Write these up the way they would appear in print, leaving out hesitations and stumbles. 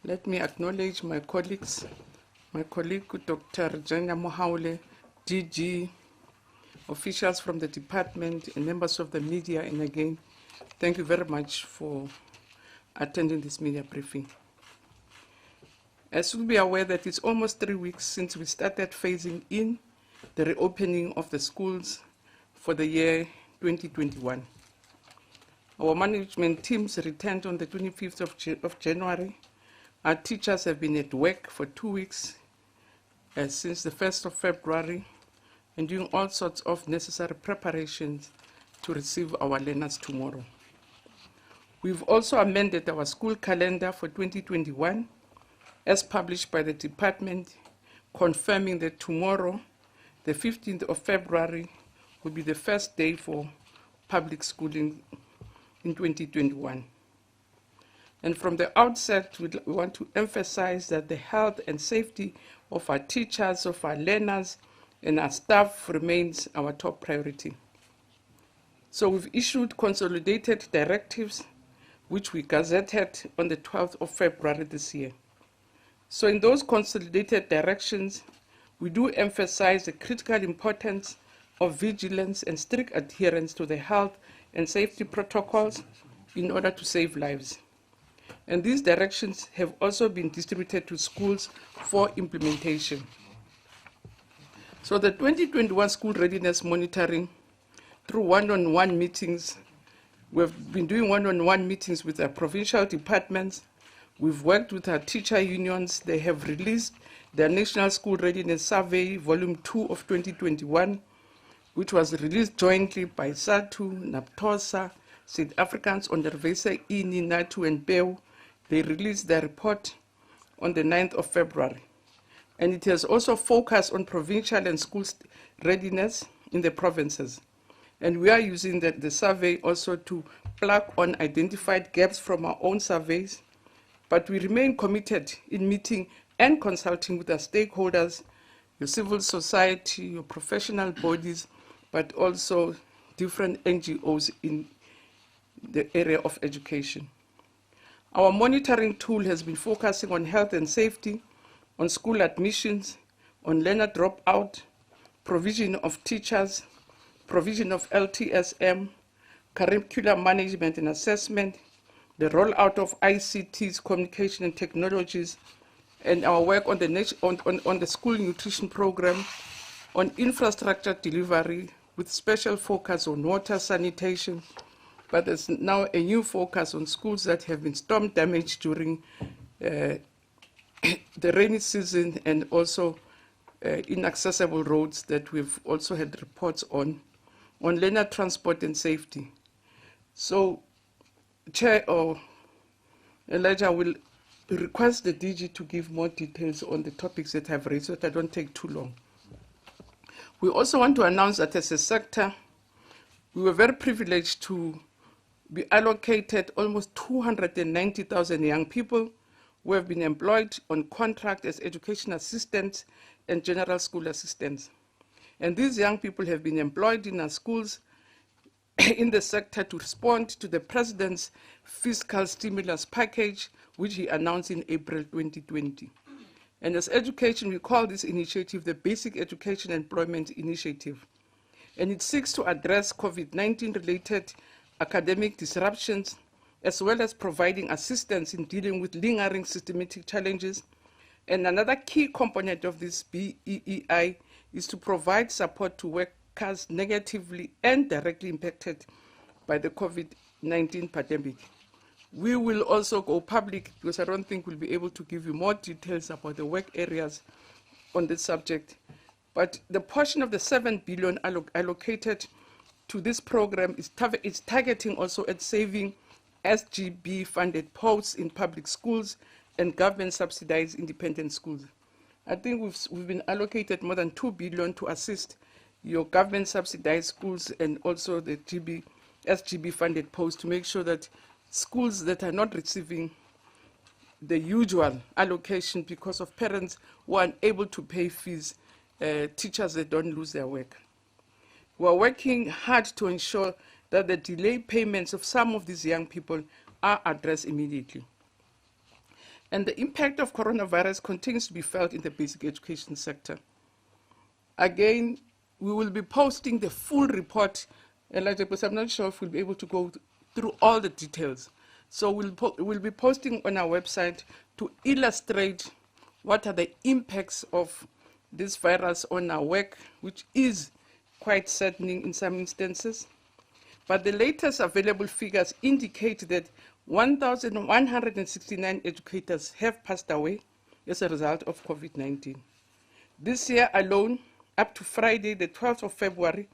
Let me acknowledge my colleagues, my colleague Dr. Janya Mohaule, DG, officials from the department, and members of the media, and again, thank you very much for attending this media briefing. As you'll be aware that it's almost 3 weeks since we started phasing in the reopening of the schools for the year 2021. Our management teams returned on the 25th of January. Our teachers have been at work for 2 weeks since the 1st of February and doing all sorts of necessary preparations to receive our learners tomorrow. We've also amended our school calendar for 2021 as published by the department, confirming that tomorrow, the 15th of February, will be the first day for public schooling in 2021. And from the outset, we want to emphasize that the health and safety of our teachers, of our learners, and our staff remains our top priority. So we've issued consolidated directives, which we gazetted on the 12th of February this year. So in those consolidated directions, we do emphasize the critical importance of vigilance and strict adherence to the health and safety protocols in order to save lives. And these directions have also been distributed to schools for implementation. So the 2021 school readiness monitoring through one-on-one meetings, we've been doing one-on-one meetings with our provincial departments. We've worked with our teacher unions. They have released their National School Readiness Survey, Volume 2 of 2021, which was released jointly by SATU, NAPTOSA, South Africans Onderwyser Unie, NATU, and BEU. They released their report on the 9th of February. And it has also focused on provincial and school readiness in the provinces. And we are using the survey also to plug on identified gaps from our own surveys. But we remain committed in meeting and consulting with our stakeholders, your civil society, your professional bodies, but also different NGOs in the area of education. Our monitoring tool has been focusing on health and safety, on school admissions, on learner dropout, provision of teachers, provision of LTSM, curriculum management and assessment, the rollout of ICTs, communication and technologies, and our work on the school nutrition program, on infrastructure delivery with special focus on water sanitation, but there's now a new focus on schools that have been storm damaged during the rainy season, and also inaccessible roads that we've also had reports on learner transport and safety. So, Chair or Elijah will request the DG to give more details on the topics that I've raised so that I don't take too long. We also want to announce that as a sector, we were very privileged to be allocated almost 290,000 young people who have been employed on contract as education assistants and general school assistants. And these young people have been employed in our schools in the sector to respond to the President's fiscal stimulus package, which he announced in April 2020. And as education, we call this initiative the Basic Education Employment Initiative. And it seeks to address COVID-19 related academic disruptions, as well as providing assistance in dealing with lingering systematic challenges. And another key component of this BEEI is to provide support to workers negatively and directly impacted by the COVID-19 pandemic. We will also go public because I don't think we'll be able to give you more details about the work areas on this subject. But the portion of the 7 billion allocated to this program is targeting also at saving SGB funded posts in public schools and government subsidized independent schools. I think we've been allocated more than 2 billion to assist your government subsidized schools and also the SGB funded posts to make sure that schools that are not receiving the usual allocation because of parents who are unable to pay fees, teachers that don't lose their work. We are working hard to ensure that the delayed payments of some of these young people are addressed immediately. And the impact of coronavirus continues to be felt in the basic education sector. Again, we will be posting the full report, Elijah, because I'm not sure if we'll be able to go through all the details. So we'll be posting on our website to illustrate what are the impacts of this virus on our work, which is quite saddening in some instances. But the latest available figures indicate that 1,169 educators have passed away as a result of COVID-19. This year alone, up to Friday, the 12th of February,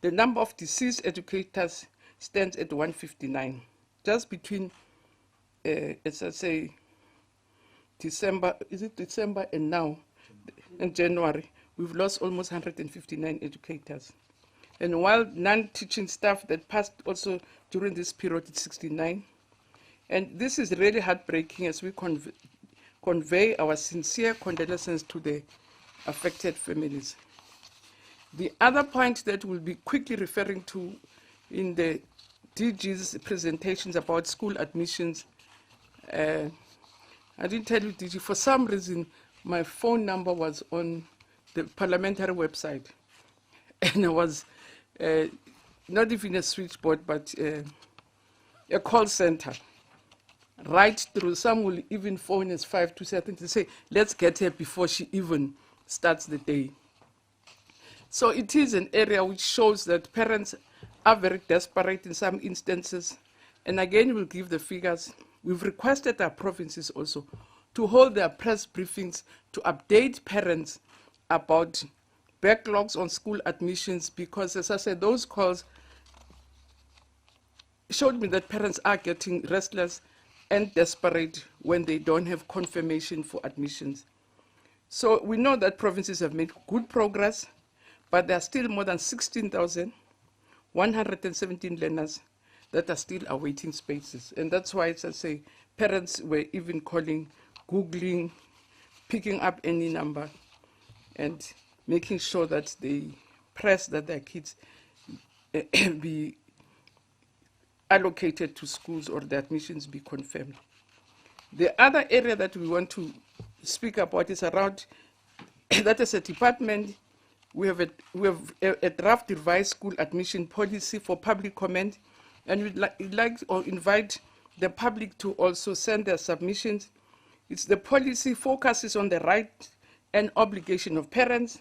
the number of deceased educators stands at 159. Just between, as I say, December and now, in January, we've lost almost 159 educators. And while non-teaching staff that passed also during this period is 69. And this is really heartbreaking as we convey our sincere condolences to the affected families. The other point that we'll be quickly referring to in the DG's presentations about school admissions, I didn't tell you, DG, for some reason, my phone number was on the parliamentary website. And I was not even a switchboard, but a call center. Right through, some will even phone as 527 to say, let's get her before she even starts the day. So it is an area which shows that parents are very desperate in some instances. And again, we'll give the figures. We've requested our provinces also to hold their press briefings to update parents about backlogs on school admissions, because, as I said, those calls showed me that parents are getting restless and desperate when they don't have confirmation for admissions. So we know that provinces have made good progress, but there are still more than 16,117 learners that are still awaiting spaces. And that's why, as I say, parents were even calling, Googling, picking up any number, and making sure that they press that their kids be allocated to schools or the admissions be confirmed. The other area that we want to speak about is around that as a department, we have a draft revised school admission policy for public comment, and we'd like to invite the public to also send their submissions. The policy focuses on the right and obligation of parents,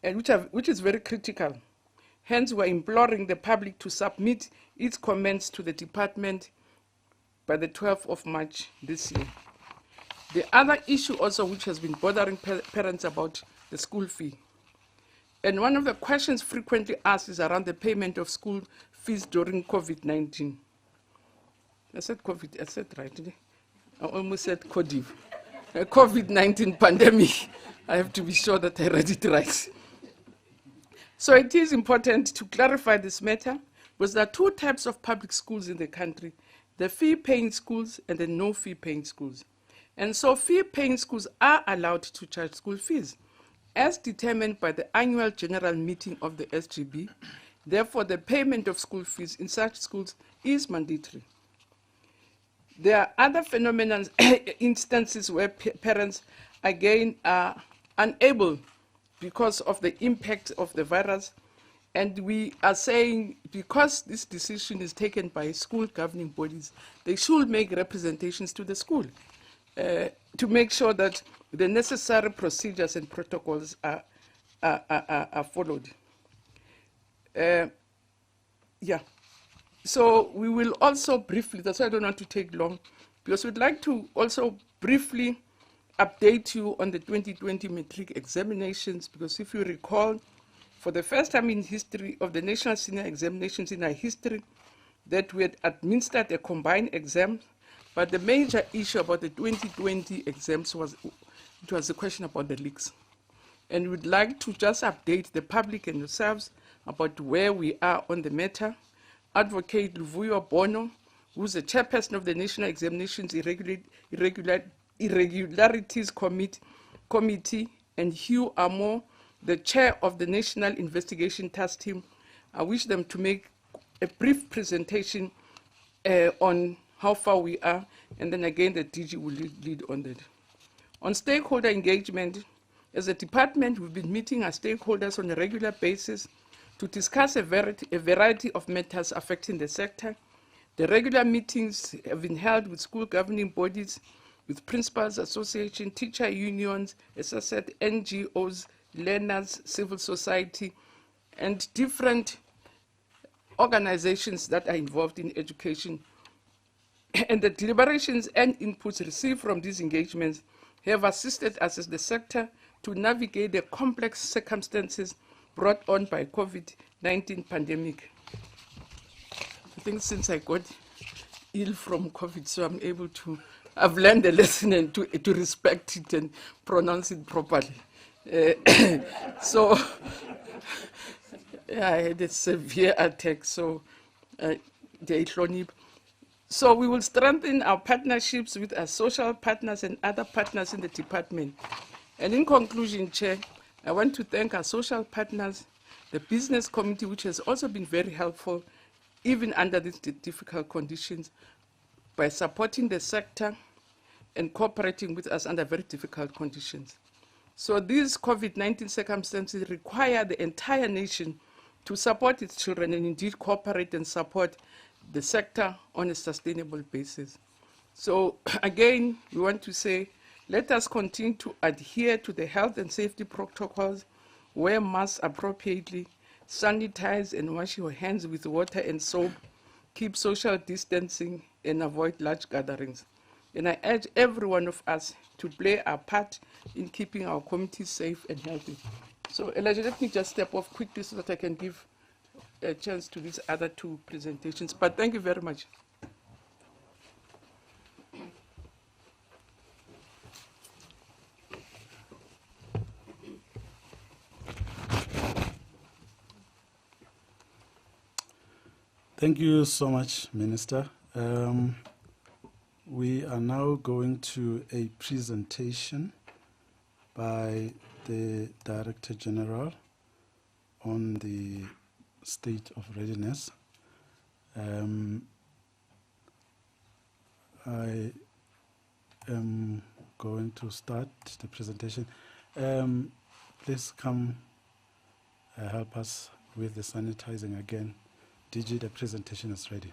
and which is very critical. Hence, we're imploring the public to submit its comments to the department by the 12th of March this year. The other issue also which has been bothering parents about the school fee. And one of the questions frequently asked is around the payment of school fees during COVID-19. I said COVID, I said right. I almost said COVID-19 pandemic. I have to be sure that I read it right. So it is important to clarify this matter, because there are two types of public schools in the country, the fee-paying schools and the no-fee-paying schools. And so fee-paying schools are allowed to charge school fees, as determined by the annual general meeting of the SGB. Therefore, the payment of school fees in such schools is mandatory. There are other phenomena, instances where parents, again, are unable because of the impact of the virus. And we are saying, because this decision is taken by school governing bodies, they should make representations to the school to make sure that the necessary procedures and protocols are followed. Yeah. So we will also briefly, that's why I don't want to take long, because we'd like to also briefly update you on the 2020 matric examinations, because if you recall, for the first time in history of the national senior examinations in our history, that we had administered a combined exam, but the major issue about the 2020 exams was the question about the leaks. And we'd like to just update the public and yourselves about where we are on the matter. Advocate Luvuyo Bono, who's the chairperson of the National Examinations Irregularities Committee, and Hugh Amo, the chair of the National Investigation Task Team. I wish them to make a brief presentation on how far we are, and then again the DG will lead on that. On stakeholder engagement, as a department, we've been meeting our stakeholders on a regular basis to discuss a variety of matters affecting the sector. The regular meetings have been held with school governing bodies, with principals association, teacher unions, as I said, NGOs, learners, civil society, and different organizations that are involved in education. And the deliberations and inputs received from these engagements have assisted us as the sector to navigate the complex circumstances brought on by COVID-19 pandemic. I think since I got ill from COVID, so I'm able to, I've learned the lesson and to respect it and pronounce it properly. So yeah, I had a severe attack, so so we will strengthen our partnerships with our social partners and other partners in the department. And in conclusion, Chair, I want to thank our social partners, the business committee, which has also been very helpful, even under these difficult conditions, by supporting the sector and cooperating with us under very difficult conditions. So these COVID-19 circumstances require the entire nation to support its children and indeed cooperate and support the sector on a sustainable basis. So again, we want to say, let us continue to adhere to the health and safety protocols, wear masks appropriately, sanitize and wash your hands with water and soap, keep social distancing, and avoid large gatherings. And I urge every one of us to play our part in keeping our communities safe and healthy. So Elijah, let me just step off quickly so that I can give a chance to these other two presentations. But thank you very much. Thank you so much, Minister. We are now going to a presentation by the Director General on the state of readiness. I am going to start the presentation. Please come help us with the sanitizing again. DG, the presentation is ready.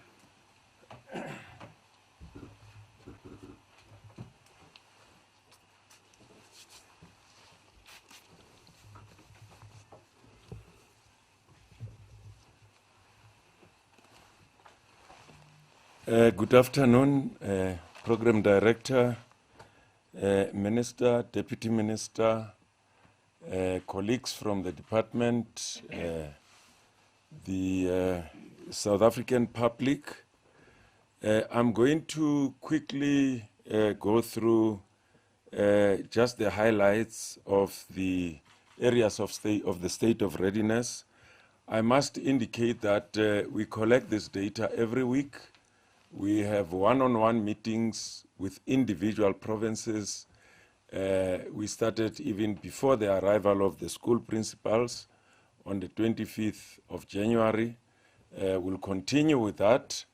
Good afternoon, Program Director, Minister, Deputy Minister, colleagues from the department, the South African public. I'm going to quickly go through just the highlights of the areas of the state of readiness. I must indicate that we collect this data every week. We have one-on-one meetings with individual provinces. We started even before the arrival of the school principals on the 25th of January. We'll continue with that.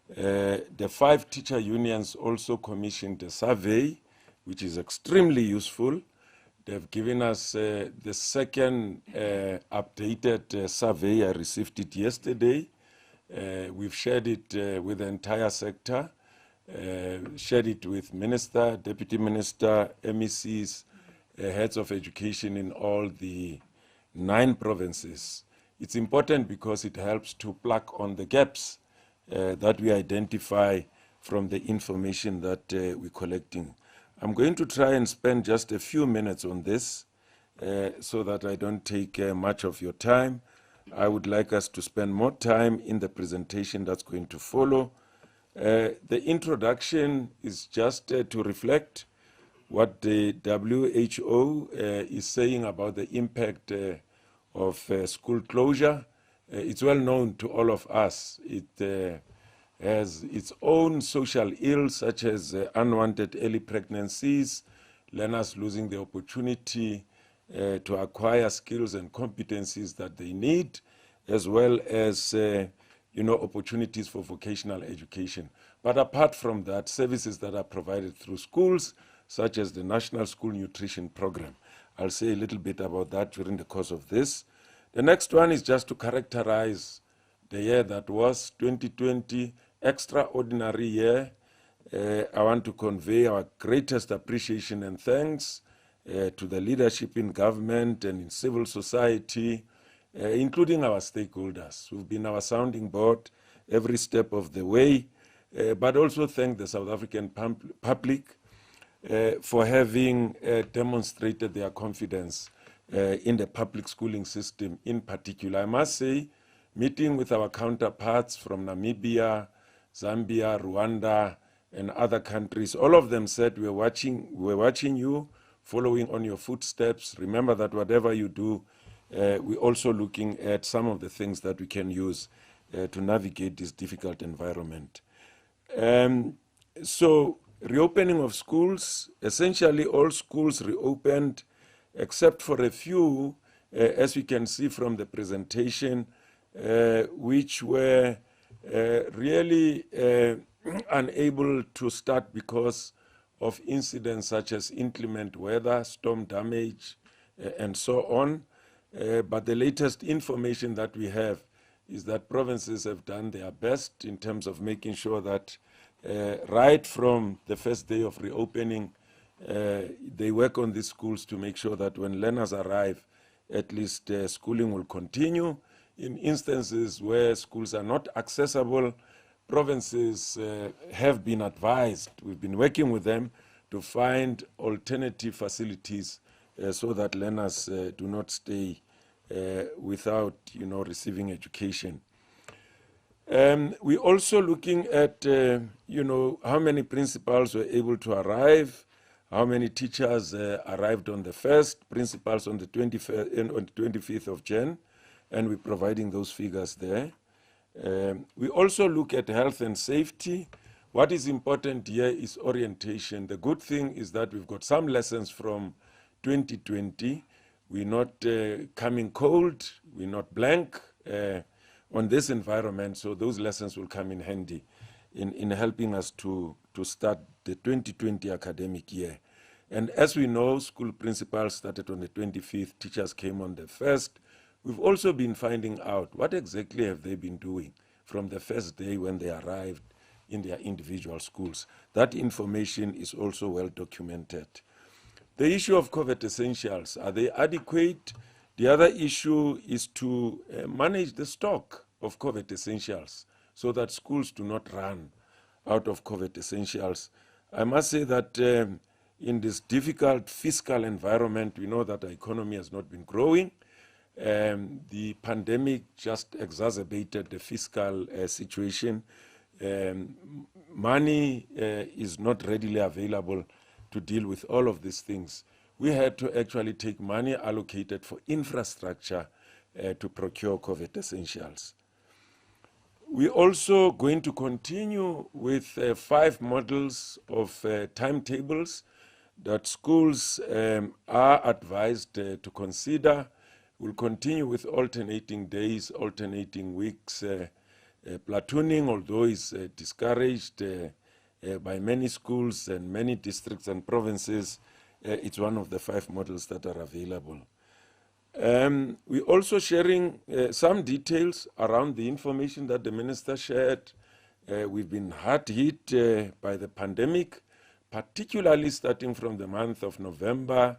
The 5 teacher unions also commissioned a survey, which is extremely useful. They've given us the second updated survey. I received it yesterday. We've shared it with the entire sector, shared it with Minister, Deputy Minister, MECs, heads of education in all the 9 provinces. It's important because it helps to plug on the gaps that we identify from the information that we're collecting. I'm going to try and spend just a few minutes on this so that I don't take much of your time. I would like us to spend more time in the presentation that's going to follow. The introduction is just to reflect what the WHO is saying about the impact of school closure. It's well known to all of us. It has its own social ills, such as unwanted early pregnancies, learners losing the opportunity to acquire skills and competencies that they need, as well as opportunities for vocational education. But apart from that, services that are provided through schools, such as the National School Nutrition Program. I'll say a little bit about that during the course of this. The next one is just to characterize the year that was 2020, extraordinary year. I want to convey our greatest appreciation and thanks to the leadership in government and in civil society, including our stakeholders who've been our sounding board every step of the way, but also thank the South African public for having demonstrated their confidence in the public schooling system in particular. I must say, meeting with our counterparts from Namibia, Zambia, Rwanda, and other countries, all of them said, we're watching you, following on your footsteps. Remember that whatever you do, we're also looking at some of the things that we can use to navigate this difficult environment. So, reopening of schools, essentially all schools reopened except for a few, as we can see from the presentation, which were really unable to start because of incidents such as inclement weather, storm damage, and so on. But the latest information that we have is that provinces have done their best in terms of making sure that right from the first day of reopening, they work on these schools to make sure that when learners arrive, at least schooling will continue. In instances where schools are not accessible, provinces have been advised, we've been working with them to find alternative facilities so that learners do not stay without, receiving education. We're also looking at, how many principals were able to arrive, how many teachers arrived on the 1st, principals on the 25th of Jan, and we're providing those figures there. We also look at health and safety. What is important here is orientation. The good thing is that we've got some lessons from 2020. We're not coming cold, we're not blank on this environment, so those lessons will come in handy in helping us to start the 2020 academic year. And as we know, school principals started on the 25th, teachers came on the 1st. We've also been finding out what exactly have they been doing from the first day when they arrived in their individual schools. That information is also well documented. The issue of COVID essentials, are they adequate? The other issue is to manage the stock of COVID essentials so that schools do not run out of COVID essentials. I must say that in this difficult fiscal environment, we know that the economy has not been growing. The pandemic just exacerbated the fiscal situation. Money is not readily available to deal with all of these things. We had to actually take money allocated for infrastructure to procure COVID essentials. We're also going to continue with 5 models of timetables that schools are advised to consider. We'll continue with alternating days, alternating weeks. Platooning, although is discouraged by many schools and many districts and provinces, it's one of the 5 models that are available. We're also sharing some details around the information that the minister shared. We've been hard hit by the pandemic, particularly starting from the month of November,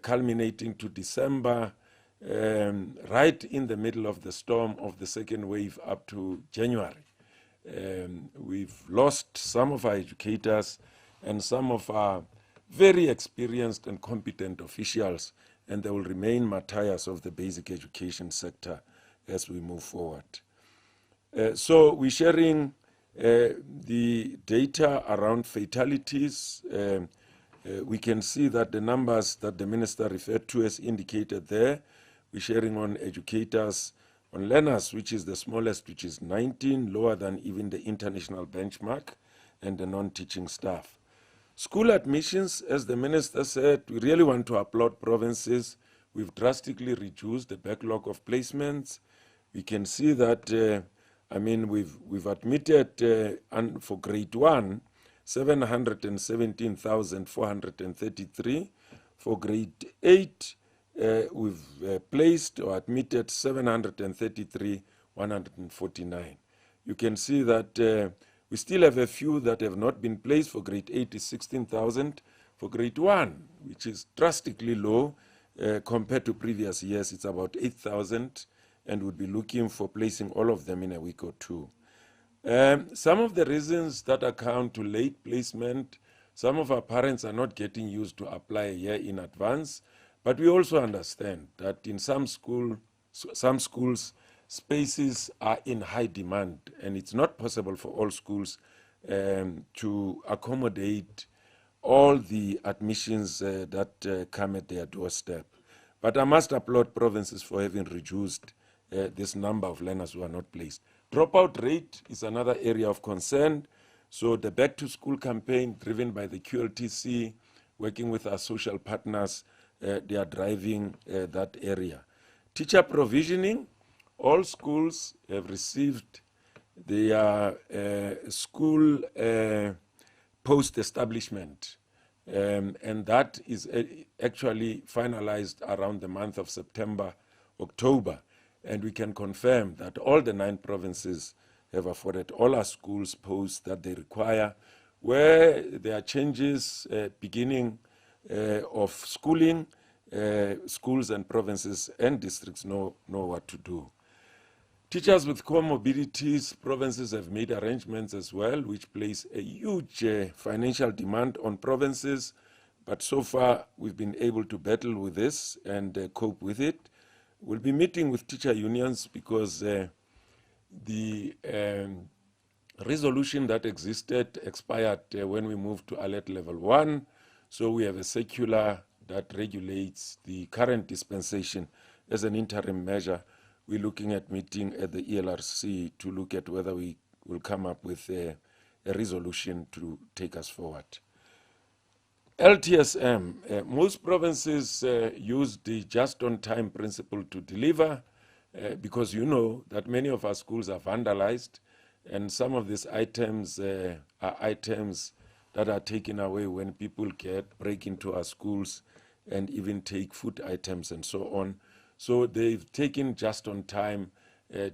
culminating to December, right in the middle of the storm of the second wave up to January. We've lost some of our educators and some of our very experienced and competent officials, and they will remain martyrs of the basic education sector as we move forward. So we're sharing the data around fatalities. We can see that the numbers that the minister referred to as indicated there. We're sharing on educators, on learners, which is the smallest, which is 19, lower than even the international benchmark, and the non-teaching staff. School admissions, as the minister said, we really want to applaud provinces. We've drastically reduced the backlog of placements. We can see that I mean, we've admitted for grade 1, 717,433. For grade 8, we've placed or admitted 733,149. You can see that we still have a few that have not been placed. For grade 8 is 16,000. For grade 1, which is drastically low compared to previous years, it's about 8,000, and we'll be looking for placing all of them in a week or two. Some of the reasons that account to late placement, some of our parents are not getting used to apply a year in advance, but we also understand that in some schools, spaces are in high demand, and it's not possible for all schools to accommodate all the admissions that come at their doorstep. But I must applaud provinces for having reduced this number of learners who are not placed. Dropout rate is another area of concern. So the Back to School campaign, driven by the QLTC, working with our social partners, they are driving that area. Teacher provisioning, all schools have received their school post-establishment, and that is actually finalized around the month of September, October. And we can confirm that all the 9 provinces have afforded all our schools posts that they require. Where there are changes beginning of schooling, schools and provinces and districts know what to do. Teachers with comorbidities, provinces have made arrangements as well, which place a huge financial demand on provinces. But so far, we've been able to battle with this and cope with it. We'll be meeting with teacher unions because the resolution that existed expired when we moved to alert level 1. So we have a circular that regulates the current dispensation as an interim measure. We're looking at meeting at the ELRC to look at whether we will come up with a resolution to take us forward. LTSM, most provinces use the just-on-time principle to deliver because you know that many of our schools are vandalized, and some of these items are items that are taken away when people break into our schools and even take food items and so on. So they've taken just-on-time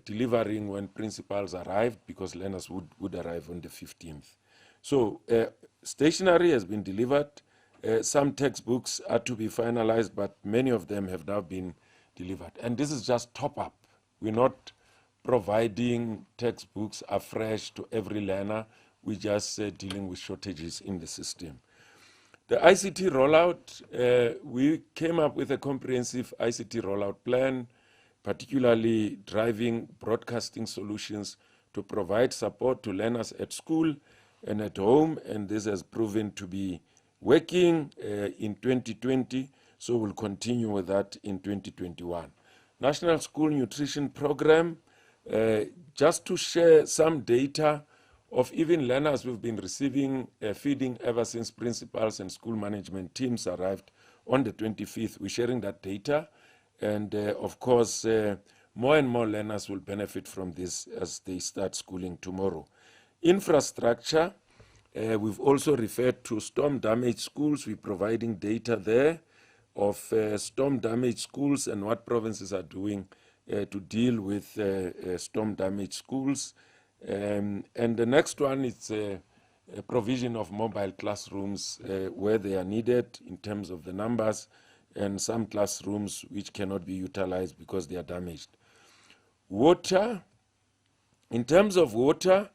delivering when principals arrived, because learners would arrive on the 15th. So stationery has been delivered. Some textbooks are to be finalized, but many of them have now been delivered. And this is just top up. We're not providing textbooks afresh to every learner. We're just dealing with shortages in the system. The ICT rollout, we came up with a comprehensive ICT rollout plan, particularly driving broadcasting solutions to provide support to learners at school and at home, and this has proven to be working in 2020, so we'll continue with that in 2021. National School Nutrition Program, just to share some data of even learners who've been receiving feeding ever since principals and school management teams arrived on the 25th. We're sharing that data, and of course, more and more learners will benefit from this as they start schooling tomorrow. Infrastructure, we've also referred to storm-damaged schools. We're providing data there of storm-damaged schools and what provinces are doing to deal with storm-damaged schools. And the next one is a provision of mobile classrooms where they are needed in terms of the numbers, and some classrooms which cannot be utilized because they are damaged. Water, in terms of water,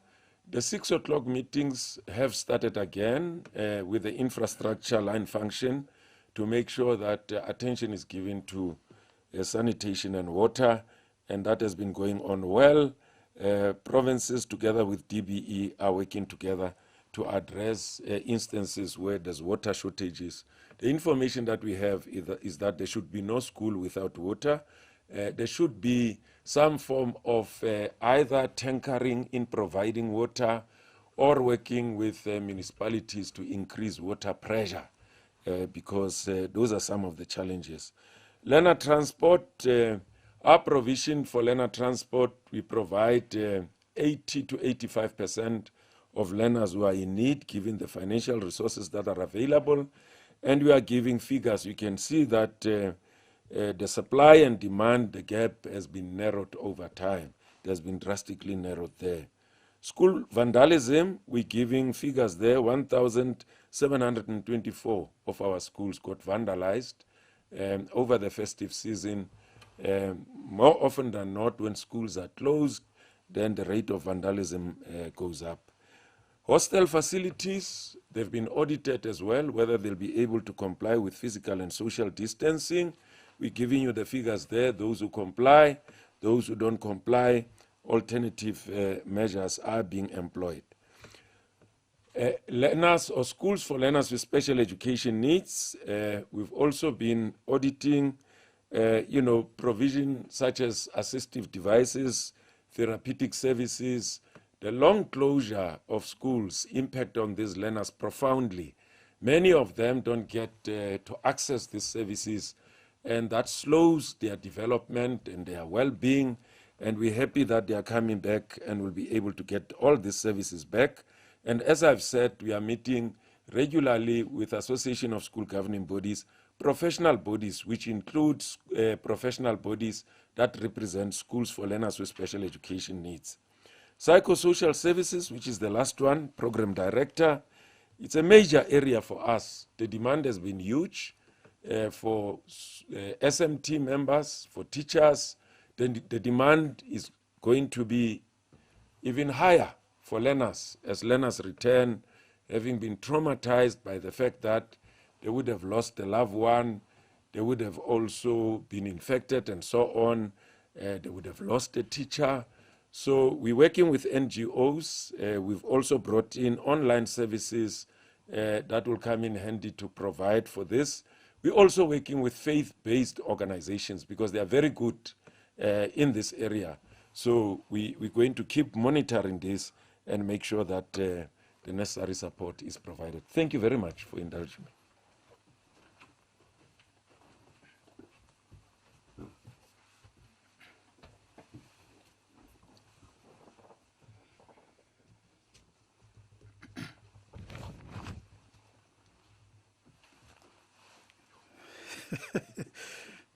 the 6 o'clock meetings have started again with the infrastructure line function to make sure that attention is given to sanitation and water, and that has been going on well. Provinces together with DBE are working together to address instances where there's water shortages. The information that we have is that there should be no school without water. There should be some form of either tankering in providing water or working with municipalities to increase water pressure because those are some of the challenges. Learner transport, our provision for learner transport, we provide 80 to 85% of learners who are in need, given the financial resources that are available. And we are giving figures. You can see that the supply and demand, the gap has been narrowed over time. It has been drastically narrowed there. School vandalism, we're giving figures there. 1,724 of our schools got vandalized over the festive season. More often than not, when schools are closed, then the rate of vandalism goes up. Hostel facilities, they've been audited as well, whether they'll be able to comply with physical and social distancing. We're giving you the figures there, those who comply, those who don't comply, alternative measures are being employed. Learners or schools for learners with special education needs, we've also been auditing, provision such as assistive devices, therapeutic services. The long closure of schools impact on these learners profoundly. Many of them don't get to access these services, and that slows their development and their well-being. And we're happy that they are coming back and will be able to get all these services back. And as I've said, we are meeting regularly with Association of School Governing Bodies, professional bodies, which includes professional bodies that represent schools for learners with special education needs. Psychosocial services, which is the last one, program director. It's a major area for us. The demand has been huge for SMT members, for teachers. Then the demand is going to be even higher for learners as learners return, having been traumatized by the fact that they would have lost a loved one, they would have also been infected and so on, they would have lost a teacher. So we're working with NGOs. We've also brought in online services that will come in handy to provide for this. We're also working with faith-based organizations because they are very good in this area. So we're going to keep monitoring this and make sure that the necessary support is provided. Thank you very much for indulging me.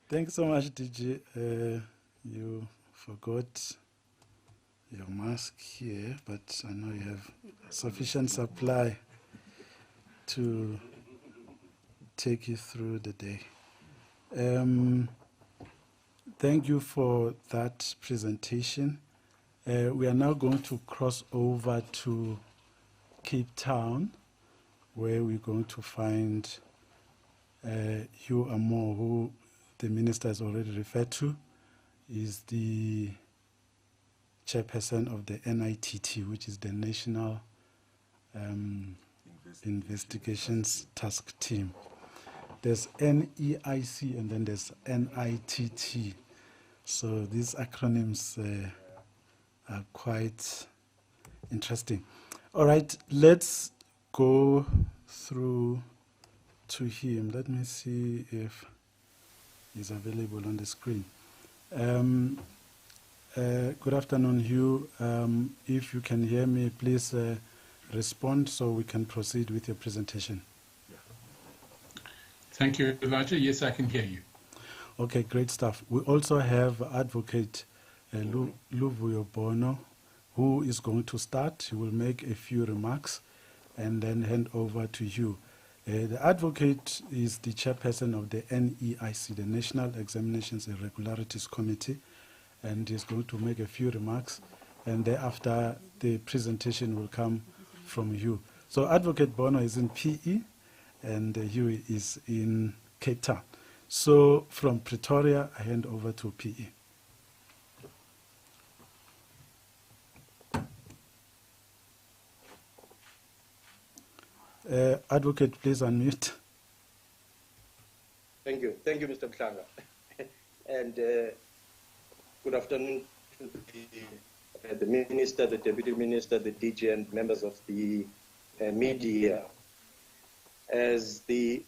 Thanks so much, DG. You forgot your mask here, but I know you have sufficient supply to take you through the day. Thank you for that presentation. We are now going to cross over to Cape Town, where we're going to find Hugh Amor, who the minister has already referred to, is the chairperson of the NITT, which is the National Investigations Task Team. There's NEIC and then there's NITT. So these acronyms are quite interesting. All right, let's go through to him. Let me see if he's available on the screen. Good afternoon, Hugh. If you can hear me, please respond so we can proceed with your presentation. Thank you, Elijah. Yes, I can hear you. Okay, great stuff. We also have Advocate Luvuyo Bono, who is going to start. He will make a few remarks and then hand over to you. The advocate is the chairperson of the NEIC, the National Examinations and Irregularities Committee, and he's going to make a few remarks, and thereafter the presentation will come from you. So Advocate Bono is in PE, and Hugh is in Cape Town. So from Pretoria, I hand over to PE. Advocate, please unmute. Thank you, Mr. Mshanga. And good afternoon to the Minister, the Deputy Minister, the DG, and members of the media. As the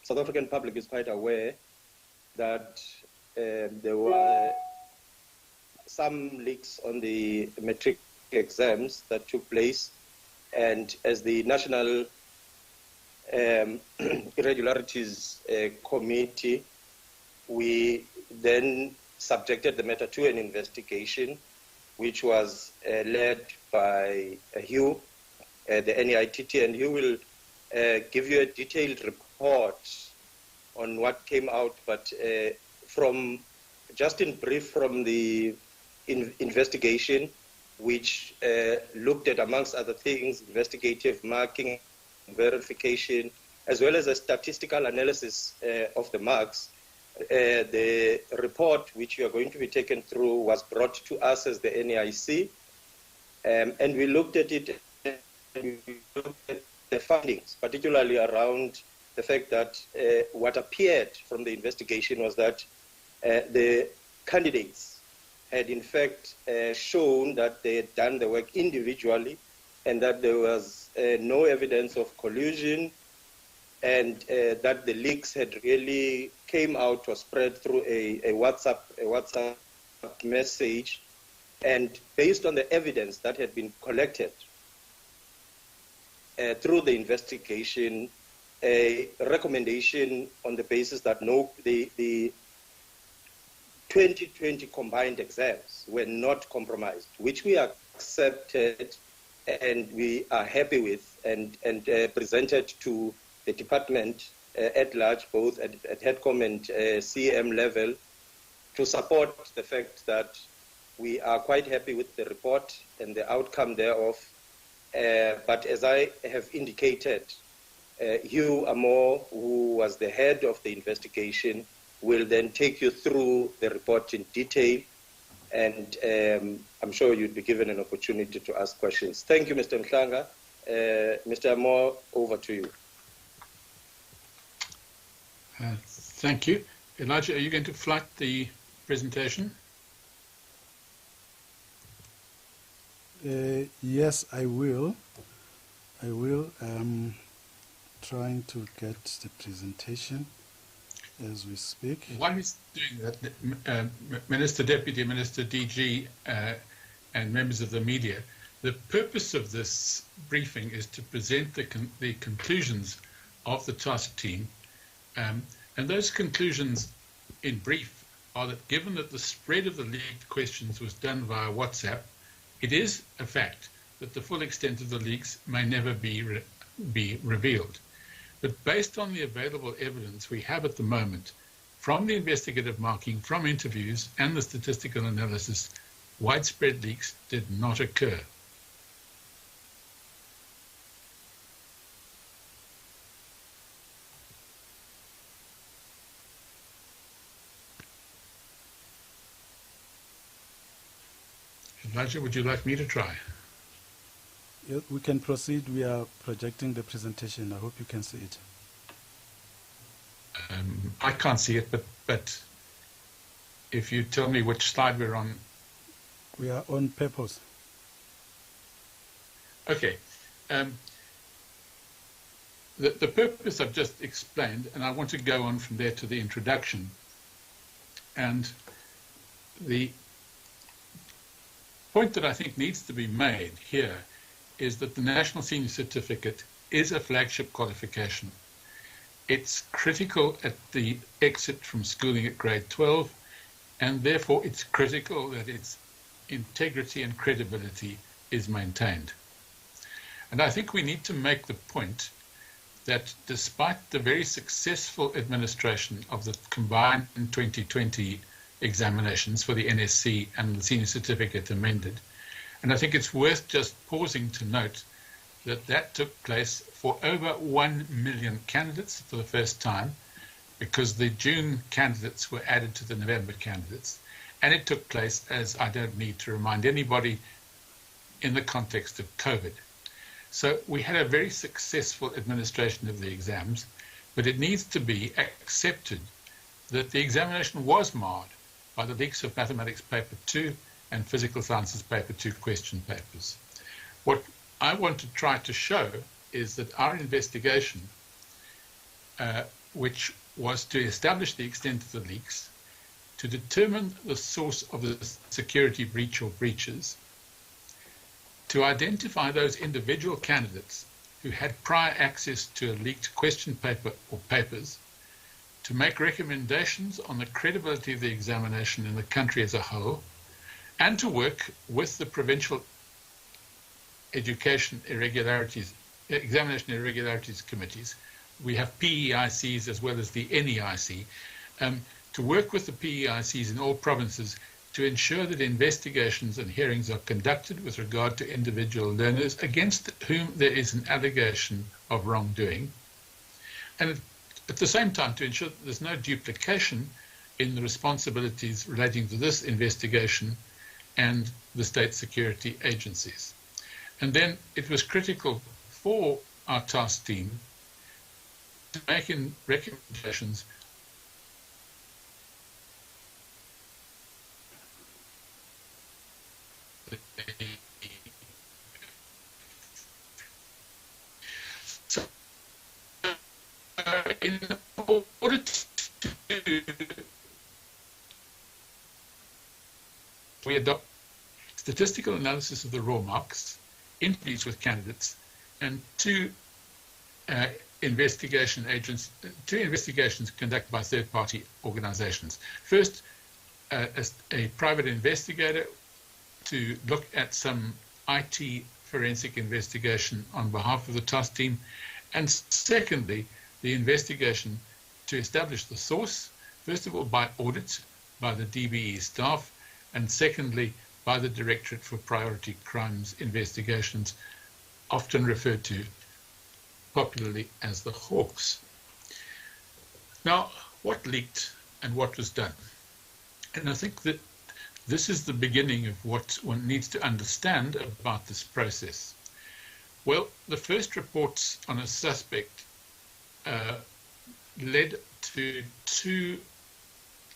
South African public is quite aware that there were some leaks on the matric exams that took place, and as the National Irregularities Committee, we then subjected the matter to an investigation, which was led by Hugh, the NEITT, and Hugh will give you a detailed report on what came out, but from just in brief from the investigation, which looked at, amongst other things, investigative marking, verification, as well as a statistical analysis of the marks. The report, which you are going to be taken through, was brought to us as the NEIC, and we looked at it, and we looked at the findings, particularly around the fact that what appeared from the investigation was that the candidates had in fact shown that they had done the work individually, and that there was no evidence of collusion, and that the leaks had really came out or spread through a WhatsApp message. And based on the evidence that had been collected through the investigation, a recommendation on the basis that the 2020 combined exams were not compromised, which we accepted and we are happy with, and presented to the department at large, both at HEDCOM and CM level, to support the fact that we are quite happy with the report and the outcome thereof. But as I have indicated, Hugh Amor, who was the head of the investigation, will then take you through the report in detail, and I'm sure you'd be given an opportunity to ask questions. Thank you, Mr. Mhlanga. Mr. Amor, over to you. Thank you. Elijah, are you going to flight the presentation? Yes, I will. I'm trying to get the presentation as we speak. While he's doing that, Minister, Deputy Minister, DG, and members of the media, the purpose of this briefing is to present the conclusions of the task team. And those conclusions, in brief, are that given that the spread of the leaked questions was done via WhatsApp, it is a fact that the full extent of the leaks may never be revealed. But based on the available evidence we have at the moment, from the investigative marking, from interviews, and the statistical analysis, widespread leaks did not occur. Elijah, would you like me to try? Yeah, we can proceed. We are projecting the presentation. I hope you can see it. I can't see it, but if you tell me which slide we're on. We are on purpose. Okay. The purpose I've just explained, and I want to go on from there to the introduction. And the point that I think needs to be made here is that the National Senior Certificate is a flagship qualification. It's critical at the exit from schooling at grade 12, and therefore it's critical that its integrity and credibility is maintained. And I think we need to make the point that despite the very successful administration of the combined 2020 examinations for the NSC and the Senior Certificate amended, and I think it's worth just pausing to note that that took place for over 1 million candidates for the first time, because the June candidates were added to the November candidates, and it took place, as I don't need to remind anybody, in the context of COVID. So we had a very successful administration of the exams, but it needs to be accepted that the examination was marred by the leaks of Mathematics Paper 2 and Physical Sciences Paper 2 question papers. What I want to try to show is that our investigation, which was to establish the extent of the leaks, to determine the source of the security breach or breaches, to identify those individual candidates who had prior access to a leaked question paper or papers, to make recommendations on the credibility of the examination in the country as a whole, and to work with the provincial examination irregularities committees. We have PEICs as well as the NEIC, to work with the PEICs in all provinces to ensure that investigations and hearings are conducted with regard to individual learners against whom there is an allegation of wrongdoing, and at the same time to ensure that there's no duplication in the responsibilities relating to this investigation and the state security agencies. And then it was critical for our task team to make recommendations in order to we adopt statistical analysis of the raw marks, interviews with candidates, and two investigations conducted by third-party organizations. First, a private investigator to look at some IT forensic investigation on behalf of the task team, and secondly, the investigation to establish the source, first of all by audit by the DBE staff, and secondly by the Directorate for Priority Crimes Investigations, often referred to popularly as the Hawks. Now, what leaked and what was done? And I think that this is the beginning of what one needs to understand about this process. Well, the first reports on a suspect led to two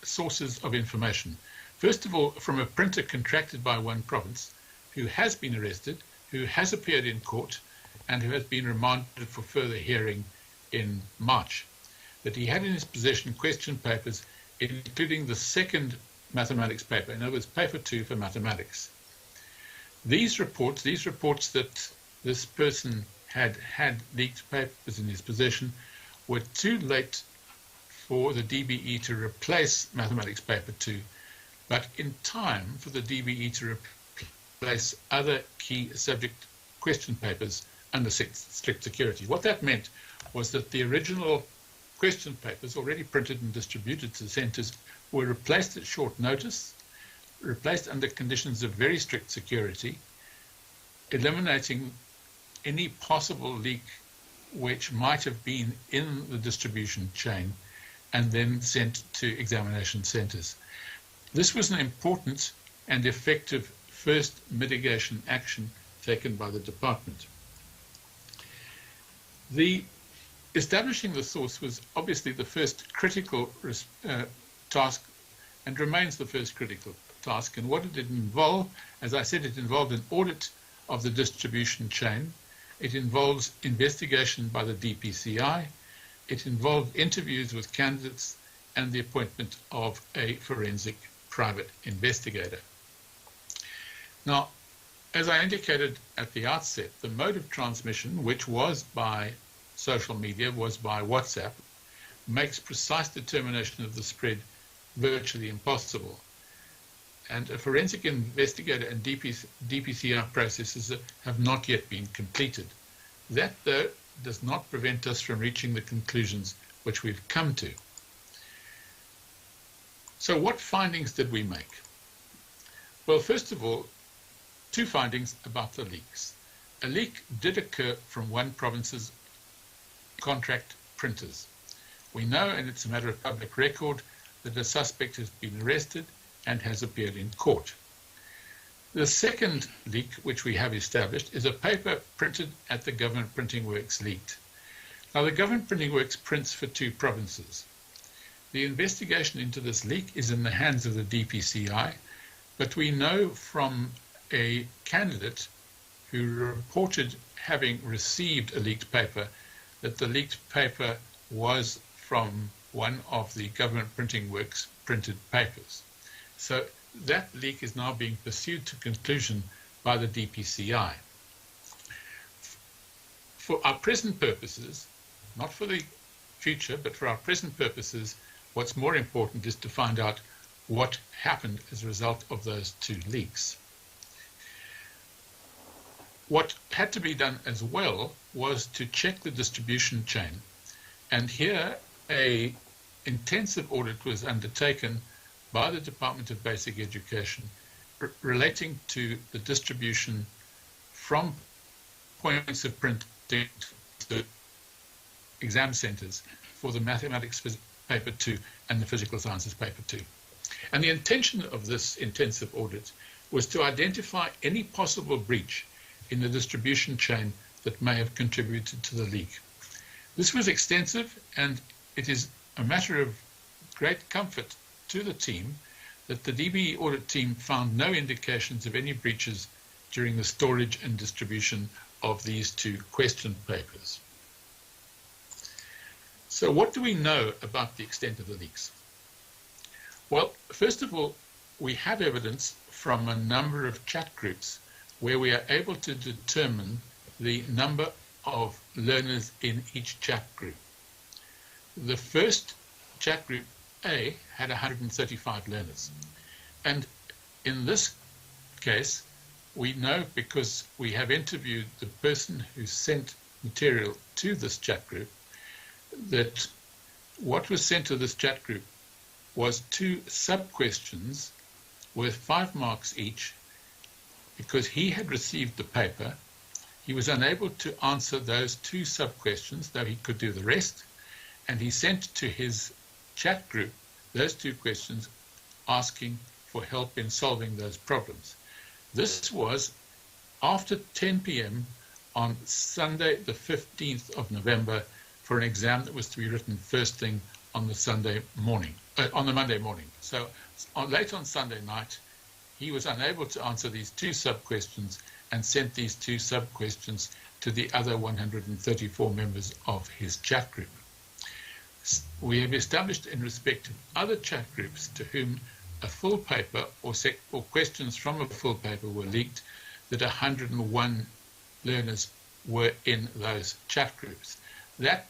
sources of information. First of all, from a printer contracted by one province who has been arrested, who has appeared in court, and who has been remanded for further hearing in March, that he had in his possession question papers, including the second mathematics paper, in other words, paper 2 for mathematics. These reports that this person had leaked papers in his possession were too late for the DBE to replace mathematics paper 2, but in time for the DBE to replace other key subject question papers under strict security. What that meant was that the original question papers, already printed and distributed to the centres, were replaced at short notice, replaced under conditions of very strict security, eliminating any possible leak which might have been in the distribution chain, and then sent to examination centres. This was an important and effective first mitigation action taken by the department. Establishing the source was obviously the first critical task, and remains the first critical task. And what did it involve? As I said, it involved an audit of the distribution chain. It involves investigation by the DPCI. It involved interviews with candidates and the appointment of a forensic private investigator. Now, as I indicated at the outset, the mode of transmission, which was by social media, was by WhatsApp, makes precise determination of the spread virtually impossible. And a forensic investigator and DPCI processes have not yet been completed. That, though, does not prevent us from reaching the conclusions which we've come to. So what findings did we make? Well, first of all, two findings about the leaks. A leak did occur from one province's contract printers. We know, and it's a matter of public record, that a suspect has been arrested and has appeared in court. The second leak which we have established is a paper printed at the Government Printing Works leaked. Now, the Government Printing Works prints for two provinces. The investigation into this leak is in the hands of the DPCI, but we know from a candidate who reported having received a leaked paper that the leaked paper was from one of the government printing works printed papers. So that leak is now being pursued to conclusion by the DPCI. For our present purposes, not for the future, but for our present purposes, what's more important is to find out what happened as a result of those two leaks. What had to be done as well was to check the distribution chain. And here, an intensive audit was undertaken by the Department of Basic Education relating to the distribution from points of printing to exam centers for the mathematics paper 2 and the physical sciences paper 2. And the intention of this intensive audit was to identify any possible breach in the distribution chain that may have contributed to the leak. This was extensive, and it is a matter of great comfort to the team that the DBE audit team found no indications of any breaches during the storage and distribution of these two question papers. So what do we know about the extent of the leaks? Well, first of all, we have evidence from a number of chat groups where we are able to determine the number of learners in each chat group. The first chat group A had 135 learners. And in this case, we know because we have interviewed the person who sent material to this chat group that what was sent to this chat group was 2 sub-questions worth 5 marks each. Because he had received the paper, he was unable to answer those 2 sub-questions, though he could do the rest, and he sent to his chat group those 2 questions asking for help in solving those problems. This was after 10 p.m. on Sunday the 15th of November for an exam that was to be written first thing on the Monday morning. So late on Sunday night, he was unable to answer these 2 sub-questions and sent these 2 sub-questions to the other 134 members of his chat group. We have established in respect of other chat groups to whom a full paper or questions from a full paper were leaked that 101 learners were in those chat groups. That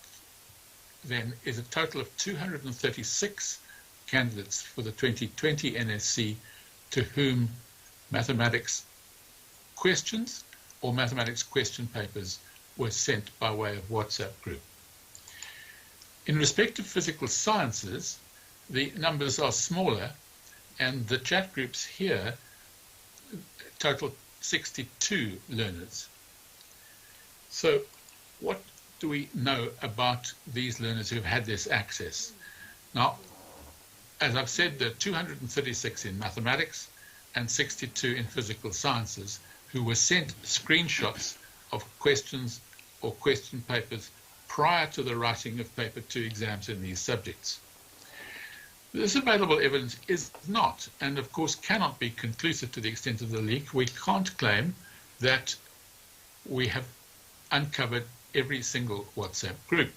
then is a total of 236 candidates for the 2020 NSC to whom mathematics questions or mathematics question papers were sent by way of WhatsApp group. In respect of physical sciences, the numbers are smaller, and the chat groups here total 62 learners. So what do we know about these learners who've had this access? Now, as I've said, there are 236 in mathematics and 62 in physical sciences who were sent screenshots of questions or question papers prior to the writing of paper 2 exams in these subjects. This available evidence is not, and of course cannot be conclusive to the extent of the leak. We can't claim that we have uncovered every single WhatsApp group,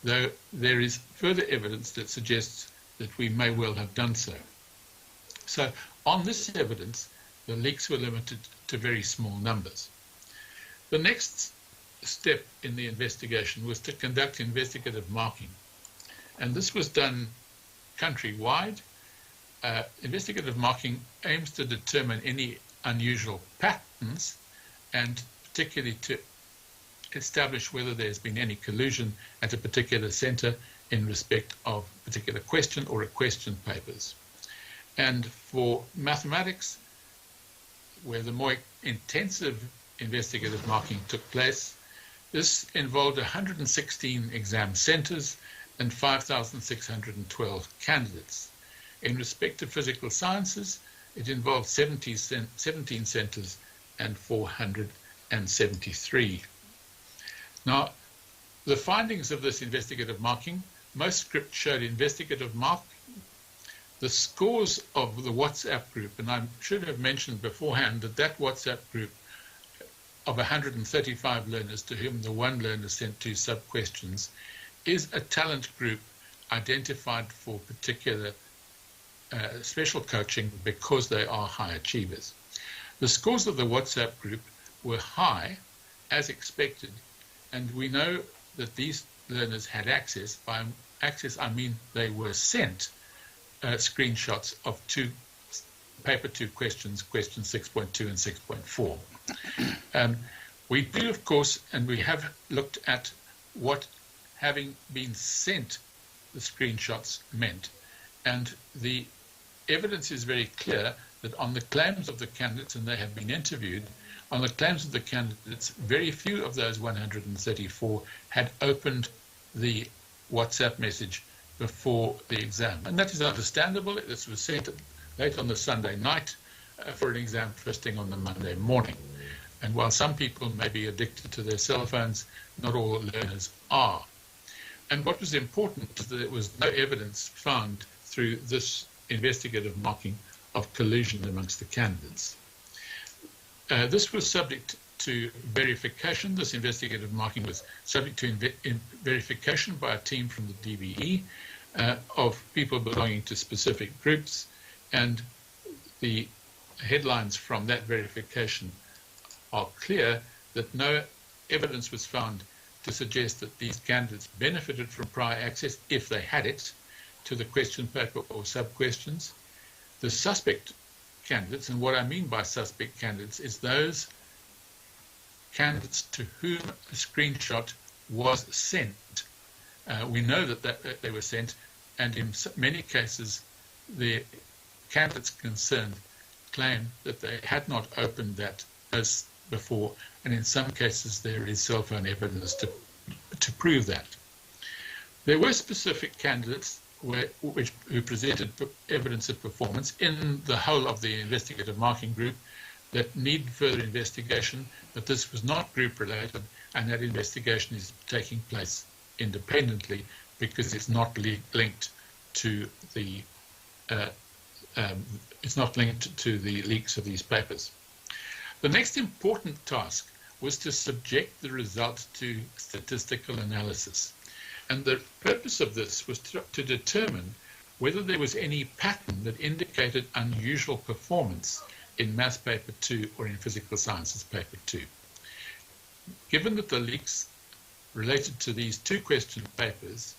though there is further evidence that suggests that we may well have done so. So on this evidence, the leaks were limited to very small numbers. The next step in the investigation was to conduct investigative marking, and this was done countrywide. Investigative marking aims to determine any unusual patterns and particularly to establish whether there's been any collusion at a particular centre in respect of a particular question or a question papers. And for mathematics, where the more intensive investigative marking took place, this involved 116 exam centres and 5,612 candidates. In respect of physical sciences, it involved 17 centres and 473. Now, the findings of this investigative marking, most scripts showed investigative marking. The scores of the WhatsApp group, and I should have mentioned beforehand that that WhatsApp group of 135 learners to whom the one learner sent 2 sub-questions is a talent group identified for particular special coaching because they are high achievers. The scores of the WhatsApp group were high, as expected, and we know that these learners had access. By access, I mean they were sent screenshots of paper 2 questions, question 6.2 and 6.4. We do, of course, and we have looked at what having been sent the screenshots meant, and the evidence is very clear that on the claims of the candidates, and they have been interviewed, on the claims of the candidates, very few of those 134 had opened the WhatsApp message before the exam. And that is understandable. This was sent late on the Sunday night for an exam first thing on the Monday morning. And while some people may be addicted to their cell phones, not all learners are. And what was important is that there was no evidence found through this investigative marking of collusion amongst the candidates. This was subject to verification. This investigative marking was subject to verification by a team from the DBE of people belonging to specific groups, and the headlines from that verification are clear that no evidence was found to suggest that these candidates benefited from prior access, if they had it, to the question paper or sub-questions. The suspect candidates, and what I mean by suspect candidates is those candidates to whom a screenshot was sent. We know that they were sent, and in many cases the candidates concerned claim that they had not opened that post before, and in some cases there is cell phone evidence to prove that. There were specific candidates who presented evidence of performance in the whole of the investigative marking group that need further investigation, but this was not group related, and that investigation is taking place independently because it's not linked to the leaks of these papers. The next important task was to subject the results to statistical analysis. And the purpose of this was to determine whether there was any pattern that indicated unusual performance in Maths Paper 2 or in Physical Sciences Paper 2. Given that the leaks related to these two question papers,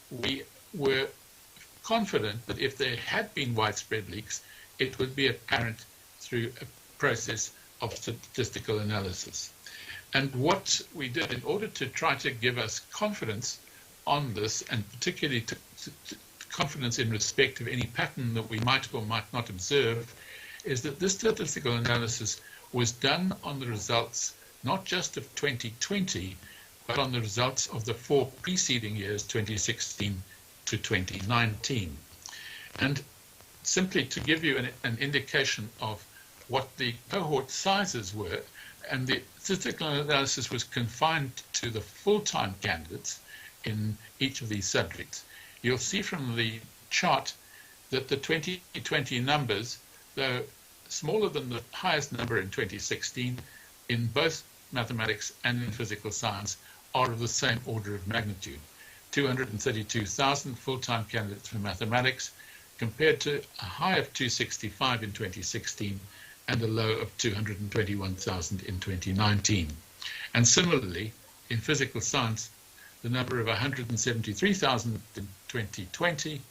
we were confident that if there had been widespread leaks, it would be apparent through a process of statistical analysis. And what we did in order to try to give us confidence on this, and particularly confidence in respect of any pattern that we might or might not observe, is that this statistical analysis was done on the results not just of 2020, but on the results of the 4 preceding years, 2016 to 2019. And simply to give you an indication of what the cohort sizes were, and the statistical analysis was confined to the full-time candidates in each of these subjects. You'll see from the chart that the 2020 numbers, though smaller than the highest number in 2016, in both mathematics and in physical science, are of the same order of magnitude. 232,000 full-time candidates for mathematics compared to a high of 265 in 2016 and a low of 221,000 in 2019. And similarly, in physical science, the number of 173,000 in 2020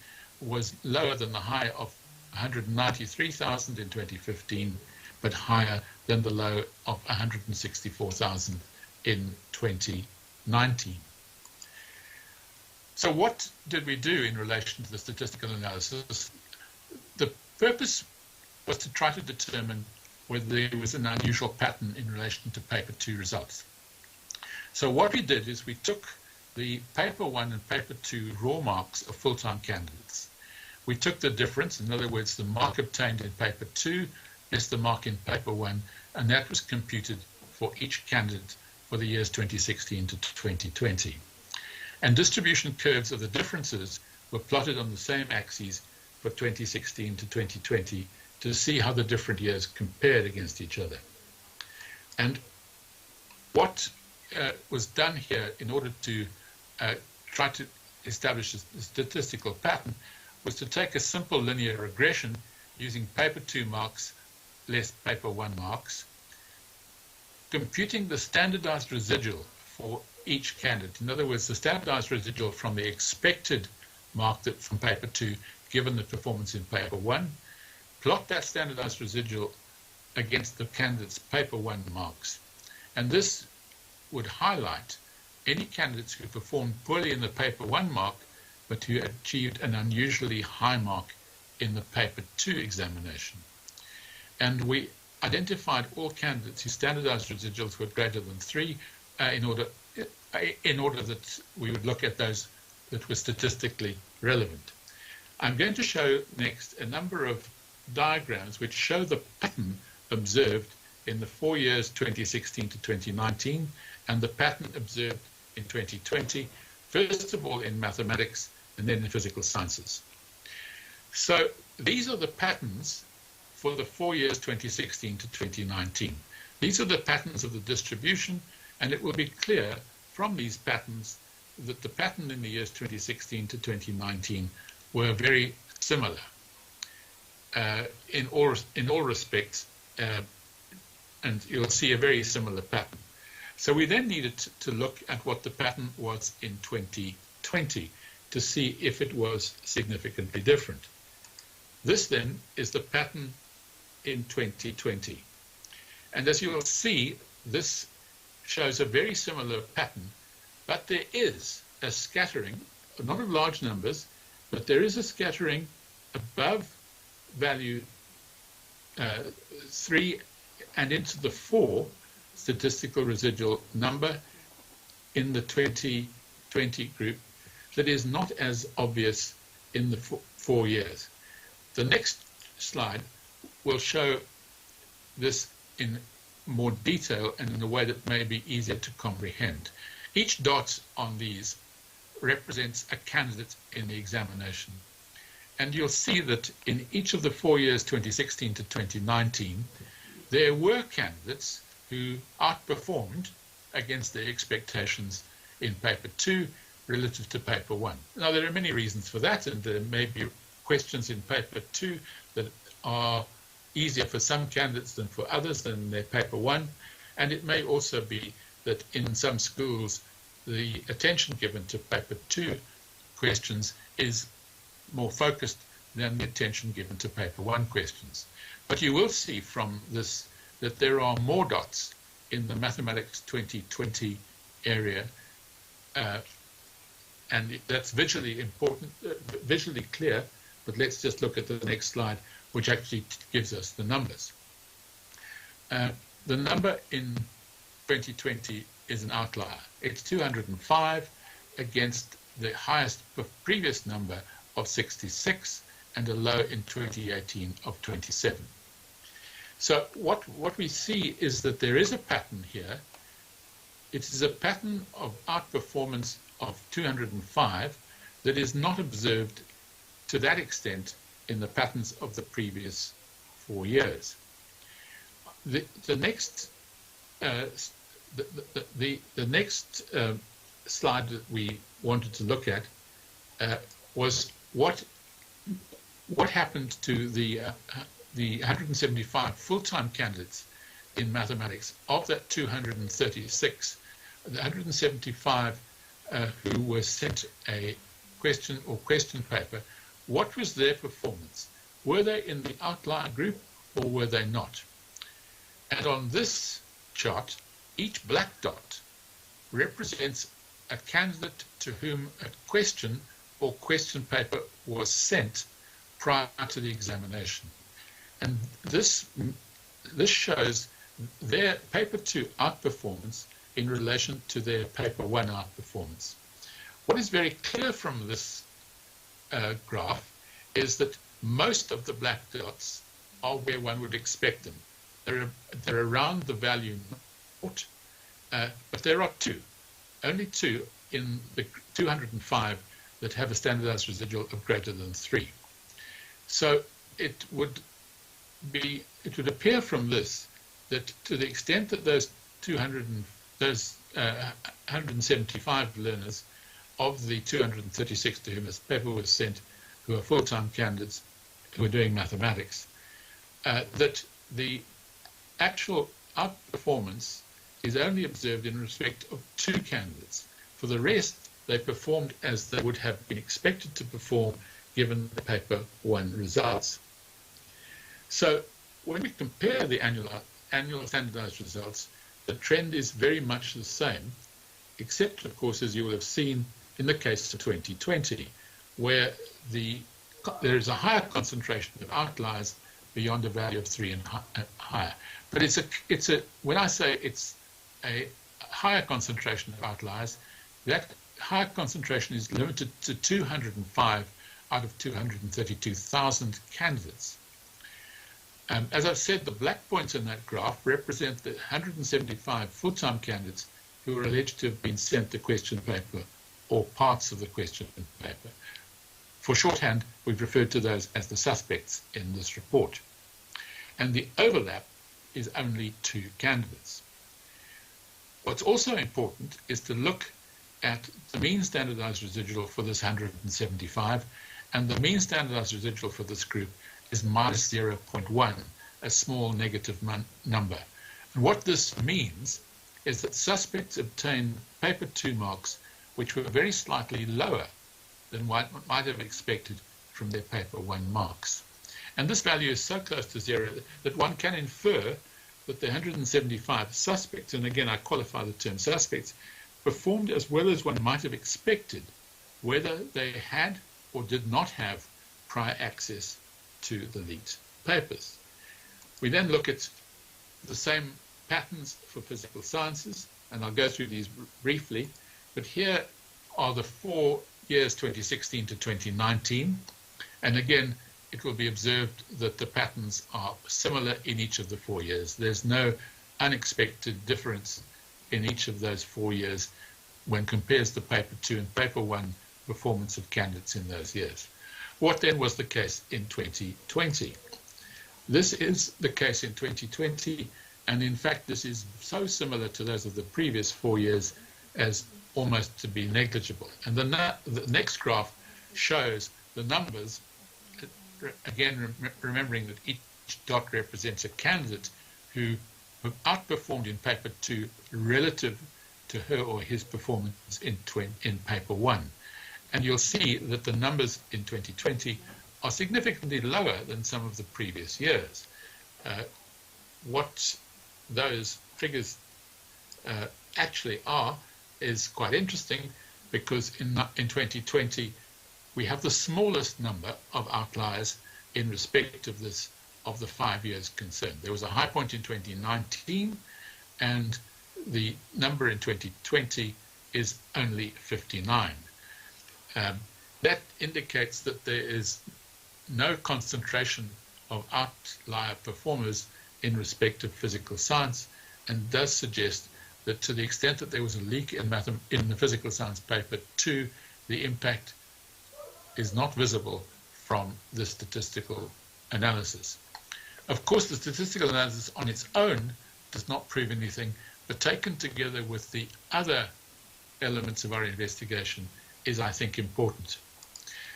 was lower than the high of 193,000 in 2015, but higher than the low of 164,000 in 2019. So what did we do in relation to the statistical analysis? The purpose was to try to determine whether there was an unusual pattern in relation to paper 2 results. So what we did is we took the paper 1 and paper 2 raw marks of full-time candidates. We took the difference, in other words, the mark obtained in paper 2 less the mark in paper 1, and that was computed for each candidate for the years 2016 to 2020. And distribution curves of the differences were plotted on the same axes for 2016 to 2020 to see how the different years compared against each other. And what was done here in order to try to establish a statistical pattern was to take a simple linear regression using paper 2 marks less paper 1 marks, computing the standardized residual for each candidate. In other words, the standardized residual from the expected mark that from paper 2 given the performance in paper 1, plot that standardized residual against the candidate's paper 1 marks. And this would highlight any candidates who performed poorly in the paper 1 mark but who achieved an unusually high mark in the paper 2 examination. And we identified all candidates whose standardized residuals were greater than 3 in order that we would look at those that were statistically relevant. I'm going to show next a number of diagrams which show the pattern observed in the 4 years 2016 to 2019 and the pattern observed in 2020, first of all in mathematics and then in physical sciences. So these are the patterns for the 4 years 2016 to 2019. These are the patterns of the distribution, and it will be clear from these patterns that the pattern in the years 2016 to 2019 were very similar in all respects, and you'll see a very similar pattern. So we then needed to look at what the pattern was in 2020 to see if it was significantly different. This then is the pattern in 2020. And as you will see, this shows a very similar pattern, but there is a scattering, not of large numbers, but there is a scattering above value 3 and into the 4 statistical residual number in the 2020 group that is not as obvious in the 4 years. The next slide will show this in more detail and in a way that may be easier to comprehend. Each dot on these represents a candidate in the examination. And you'll see that in each of the 4 years, 2016 to 2019, there were candidates who outperformed against their expectations in paper 2 relative to paper 1. Now, there are many reasons for that, and there may be questions in paper 2 that are easier for some candidates than for others than their paper 1, and it may also be that in some schools the attention given to paper 2 questions is more focused than the attention given to paper 1 questions. But you will see from this that there are more dots in the mathematics 2020 area, and that's visually important, visually clear. But let's just look at the next slide, which actually gives us the numbers. The number in 2020 is an outlier. It's 205 against the highest previous number of 66 and a low in 2018 of 27. So what we see is that there is a pattern here. It is a pattern of outperformance of 205 that is not observed to that extent in the patterns of the previous 4 years. The next slide that we wanted to look at was what happened to the 175 full-time candidates in mathematics. Of that 236, the 175 who were sent a question or question paper, what was their performance? Were they in the outlier group or were they not? And on this chart, each black dot represents a candidate to whom a question or question paper was sent prior to the examination. And this shows their paper 2 outperformance in relation to their paper 1 outperformance. What is very clear from this graph is that most of the black dots are where one would expect them. They're around the value 0, but there are only two in the 205 that have a standardized residual of greater than 3. So it would appear from this that to the extent that those 175 learners of the 236 to whom this paper was sent, who are full-time candidates who are doing mathematics, that the actual outperformance is only observed in respect of 2 candidates. For the rest, they performed as they would have been expected to perform given the paper 1 results. So when we compare the annual standardized results, the trend is very much the same, except, of course, as you will have seen in the case of 2020, where there is a higher concentration of outliers beyond a value of 3 and higher. But when I say it's a higher concentration of outliers, that higher concentration is limited to 205 out of 232,000 candidates. As I've said, the black points in that graph represent the 175 full-time candidates who are alleged to have been sent the question paper or parts of the question paper. For shorthand, we've referred to those as the suspects in this report. And the overlap is only 2 candidates. What's also important is to look at the mean standardized residual for this 175, and the mean standardized residual for this group is minus 0.1, a small negative number. And what this means is that suspects obtained paper 2 marks which were very slightly lower than what might have expected from their paper 1 marks. And this value is so close to 0 that one can infer that the 175 suspects, and again I qualify the term suspects, performed as well as one might have expected, whether they had or did not have prior access to the leaked papers. We then look at the same patterns for physical sciences, and I'll go through these briefly, but here are the 4 years 2016 to 2019, and again it will be observed that the patterns are similar in each of the 4 years. There's no unexpected difference in each of those 4 years when compares the paper 2 and paper 1 performance of candidates in those years. What then was the case in 2020? This is the case in 2020, and in fact this is so similar to those of the previous 4 years as almost to be negligible. And the next graph shows the numbers, again remembering that each dot represents a candidate who outperformed in paper 2 relative to her or his performance in paper 1. And you'll see that the numbers in 2020 are significantly lower than some of the previous years. What those figures actually are is quite interesting, because in 2020 we have the smallest number of outliers in respect of the 5 years concerned. There was a high point in 2019, and the number in 2020 is only 59. That indicates that there is no concentration of outlier performers in respect of physical science, and does suggest that to the extent that there was a leak in the physical science paper 2, the impact is not visible from the statistical analysis. Of course, the statistical analysis on its own does not prove anything, but taken together with the other elements of our investigation is, I think, important.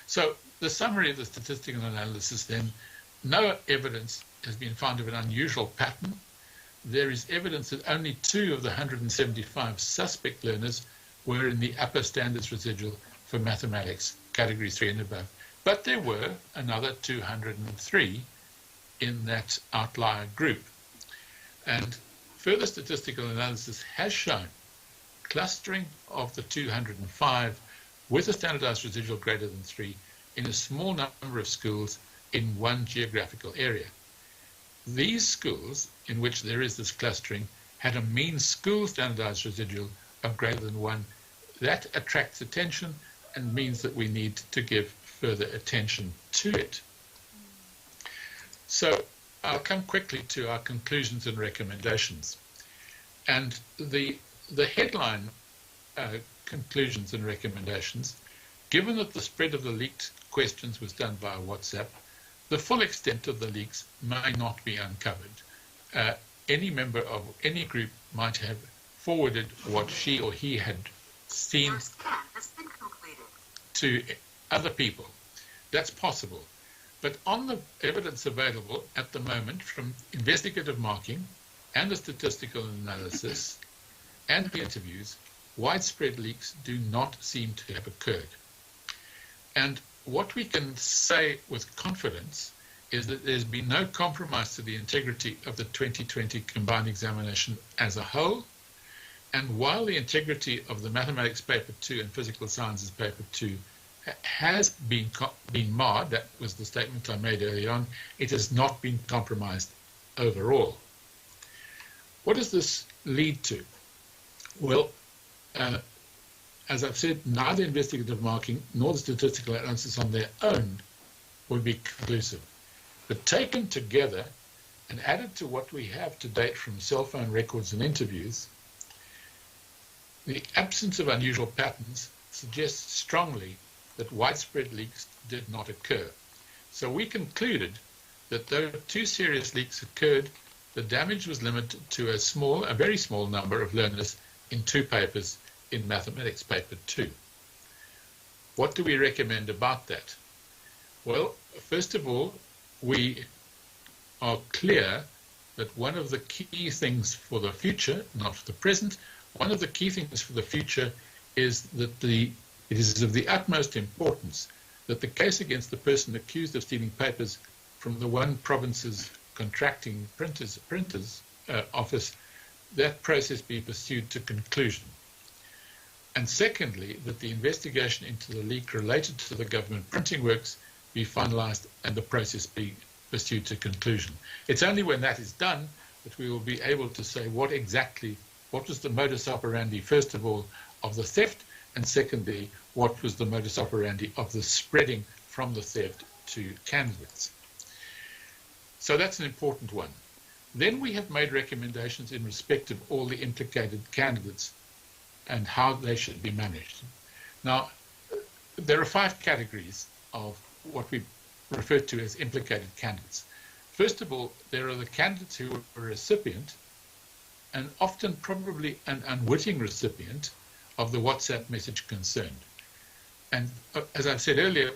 So the summary of the statistical analysis then: no evidence has been found of an unusual pattern. There is evidence that only 2 of the 175 suspect learners were in the upper standards residual for mathematics, category 3 and above. But there were another 203 in that outlier group. And further statistical analysis has shown clustering of the 205 with a standardized residual greater than 3 in a small number of schools in one geographical area. These schools in which there is this clustering had a mean school standardized residual of greater than 1. That attracts attention and means that we need to give further attention to it. So I'll come quickly to our conclusions and recommendations. And the headline conclusions and recommendations: given that the spread of the leaked questions was done via WhatsApp, the full extent of the leaks may not be uncovered. Any member of any group might have forwarded what she or he had seen to other people. That's possible. But on the evidence available at the moment from investigative marking and the statistical analysis and the interviews, widespread leaks do not seem to have occurred. And what we can say with confidence is that there's been no compromise to the integrity of the 2020 combined examination as a whole. And while the integrity of the mathematics paper 2 and physical sciences paper 2 has been marred, that was the statement I made earlier on, it has not been compromised overall. What does this lead to? Well, as I've said, neither investigative marking nor the statistical analysis on their own would be conclusive. But taken together and added to what we have to date from cell phone records and interviews, the absence of unusual patterns suggests strongly that widespread leaks did not occur. So we concluded that though 2 serious leaks occurred, the damage was limited to a very small number of learners in 2 papers in mathematics paper 2. What do we recommend about that? Well, first of all, we are clear that one of the key things for the future, not for the present, one of the key things for the future is that it is of the utmost importance that the case against the person accused of stealing papers from the one province's contracting printers office, that process be pursued to conclusion. And secondly, that the investigation into the leak related to the government printing works be finalized and the process be pursued to conclusion. It's only when that is done that we will be able to say what was the modus operandi, first of all, of the theft, and secondly, what was the modus operandi of the spreading from the theft to candidates. So that's an important one. Then we have made recommendations in respect of all the implicated candidates and how they should be managed. Now, there are 5 categories of what we refer to as implicated candidates. First of all, there are the candidates who are a recipient, and often probably an unwitting recipient, of the WhatsApp message concerned. And as I've said earlier,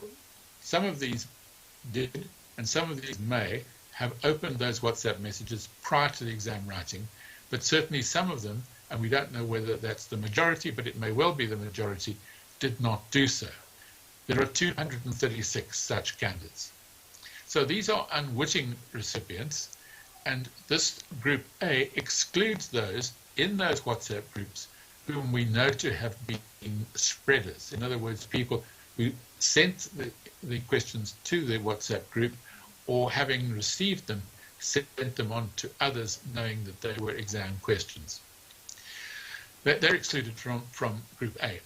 some of these did, and some of these may have opened those WhatsApp messages prior to the exam writing, but certainly some of them, and we don't know whether that's the majority, but it may well be the majority, did not do so. There are 236 such candidates. So these are unwitting recipients, and this group A excludes those in those WhatsApp groups whom we know to have been spreaders. In other words, people who sent the questions to their WhatsApp group, or having received them, sent them on to others knowing that they were exam questions. They're excluded from group A.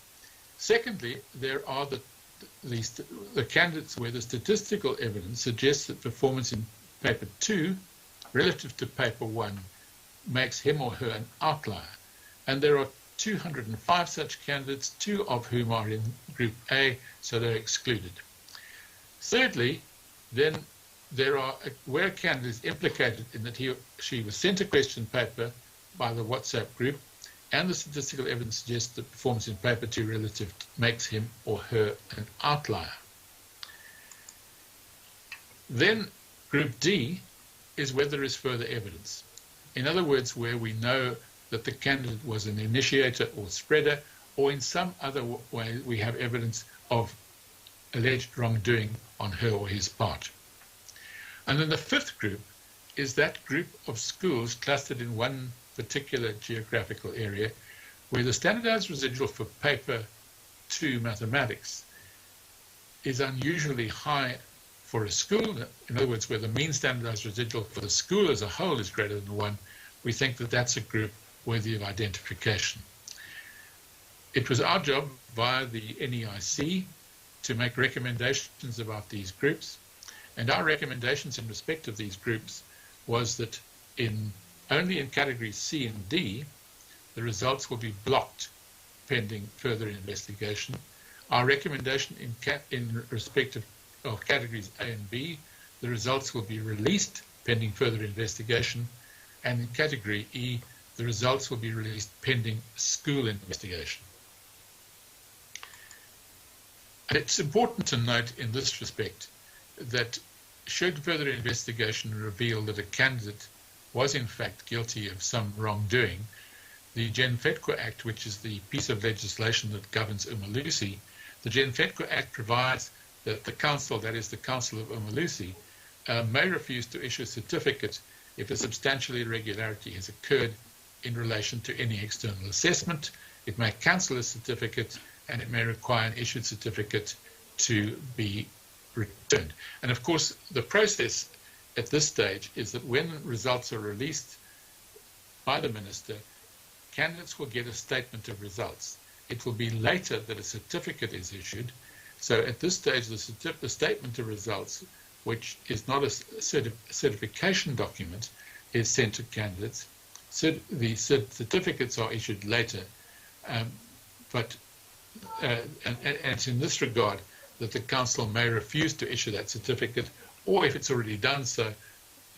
Secondly, there are the candidates where the statistical evidence suggests that performance in paper 2 relative to paper 1 makes him or her an outlier. And there are 205 such candidates, 2 of whom are in group A, so they're excluded. Thirdly, then there are where a candidate is implicated in that he or she was sent a question paper by the WhatsApp group, and the statistical evidence suggests that performance in paper 2 relative makes him or her an outlier. Then group D is where there is further evidence. In other words, where we know that the candidate was an initiator or spreader, or in some other way we have evidence of alleged wrongdoing on her or his part. And then the 5th group is that group of schools clustered in one particular geographical area where the standardized residual for paper 2 mathematics is unusually high for a school. In other words, where the mean standardized residual for the school as a whole is greater than 1, we think that that's a group worthy of identification. It was our job via the NEIC to make recommendations about these groups, and our recommendations in respect of these groups was that only in categories C and D, the results will be blocked pending further investigation. Our recommendation in respect of categories A and B, the results will be released pending further investigation, and in category E, the results will be released pending school investigation. It's important to note in this respect that should further investigation reveal that a candidate was in fact guilty of some wrongdoing, the Genfetco Act, which is the piece of legislation that governs Umalusi, the Genfetco Act provides that the council, that is the Council of Umalusi, may refuse to issue a certificate if a substantial irregularity has occurred in relation to any external assessment. It may cancel a certificate, and it may require an issued certificate to be returned. And of course, the process at this stage is that when results are released by the minister, candidates will get a statement of results. It will be later that a certificate is issued. So at this stage, the statement of results, which is not a certification document, is sent to candidates. The certificates are issued later, but it's in this regard that the council may refuse to issue that certificate, or if it's already done so,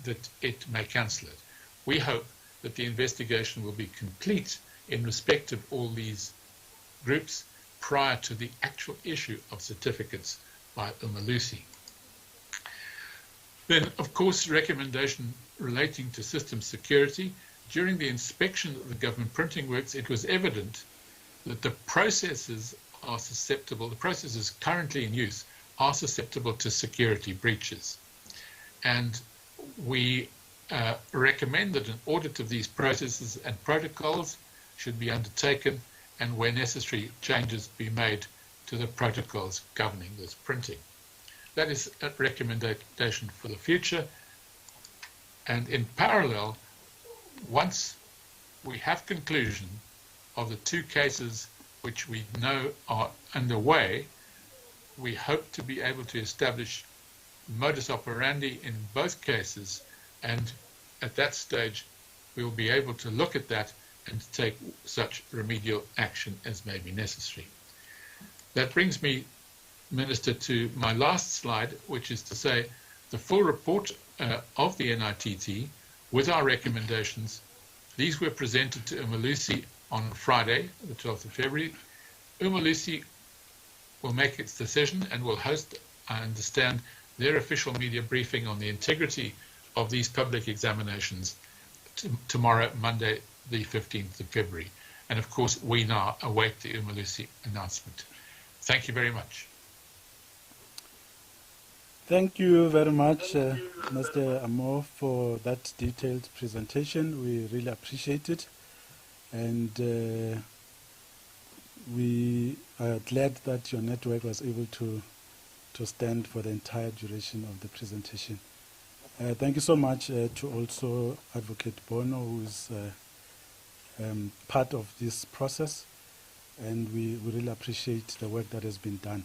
that it may cancel it. We hope that the investigation will be complete in respect of all these groups prior to the actual issue of certificates by Umalusi. Then, of course, recommendation relating to system security. During the inspection of the government printing works, it was evident that the processes are susceptible, the processes currently in use are susceptible to security breaches. And we recommend that an audit of these processes and protocols should be undertaken, and where necessary, changes be made to the protocols governing this printing. That is a recommendation for the future. And in parallel, once we have conclusion of the two cases which we know are underway, we hope to be able to establish modus operandi in both cases, and at that stage we will be able to look at that and take such remedial action as may be necessary. That brings me, Minister, to my last slide, which is to say the full report of the NITT with our recommendations. These were presented to Umalusi on Friday, the 12th of February. Umalusi will make its decision and will host, I understand, their official media briefing on the integrity of these public examinations tomorrow, Monday, the 15th of February. And of course, we now await the Umalusi announcement. Thank you very much. Thank you very much, Mr. Amor, for that detailed presentation. We really appreciate it. And we are glad that your network was able to stand for the entire duration of the presentation. Thank you so much to also Advocate Bono, who is part of this process, and we really appreciate the work that has been done.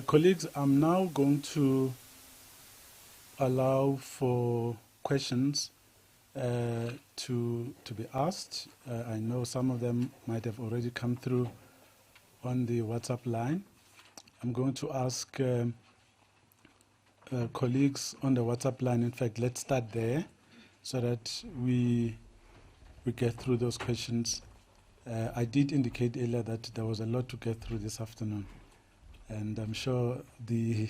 Colleagues, I'm now going to allow for questions to be asked. I know some of them might have already come through on the WhatsApp line. I'm going to ask colleagues on the WhatsApp line. In fact, let's start there so that we get through those questions. I did indicate earlier that there was a lot to get through this afternoon, and I'm sure the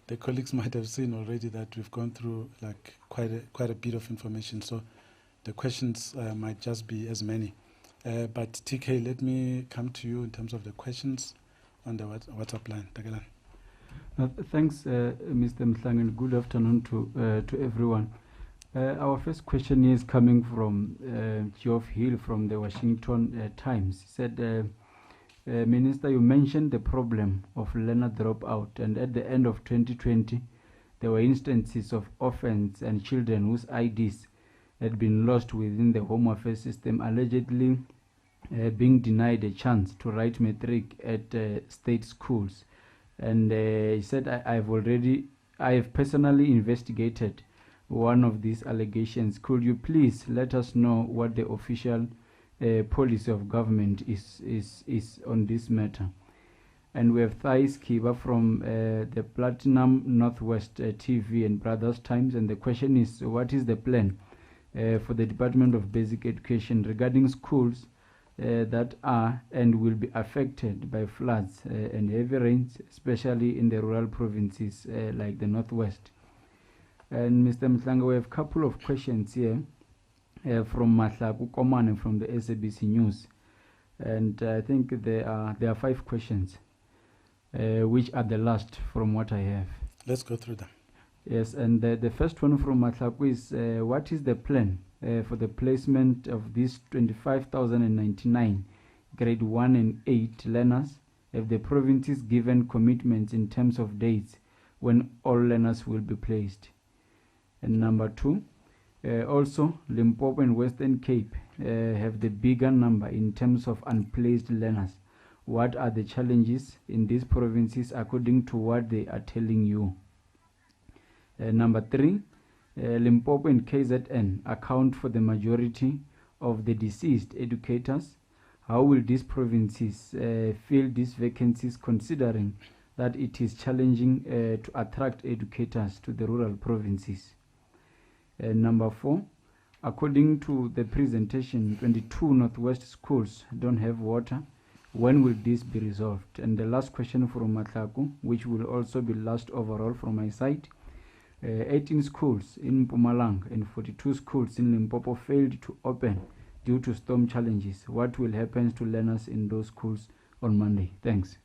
the colleagues might have seen already that we've gone through like quite a bit of information. So the questions might just be as many. But TK, let me come to you in terms of the questions on the WhatsApp line. Takelan. Thanks, Mr. Mhlanga. Good afternoon to everyone. Our first question is coming from Geoff Hill from the Washington Times. He said, Minister, you mentioned the problem of learner dropout, and at the end of 2020, there were instances of orphans and children whose IDs had been lost within the Home Affairs system, allegedly being denied a chance to write matric at state schools. And he said, I have personally investigated one of these allegations. Could you please let us know what the official policy of government is on this matter? And we have Thais Kiba from the Platinum Northwest TV and Brothers Times, and the question is, what is the plan for the Department of Basic Education regarding schools that are and will be affected by floods and heavy rains, especially in the rural provinces like the Northwest. And Mr. Mhlanga, we have a couple of questions here from Mahlaku Komane from the SABC News. And I think there are 5 questions, which are the last from what I have. Let's go through them. Yes, and the first one from Mahlaku is, what is the plan for the placement of these 25,099 grade 1 and 8 learners? Have the provinces given commitments in terms of dates when all learners will be placed? And number 2, also Limpopo and Western Cape have the bigger number in terms of unplaced learners. What are the challenges in these provinces according to what they are telling you? Number 3, Limpopo and KZN account for the majority of the deceased educators. How will these provinces fill these vacancies, considering that it is challenging to attract educators to the rural provinces? Number 4, according to the presentation, 22 Northwest schools don't have water. When will this be resolved? And the last question from Matlaku, which will also be last overall from my side. 18 schools in Mpumalanga and 42 schools in Limpopo failed to open due to storm challenges. What will happen to learners in those schools on Monday? Thanks.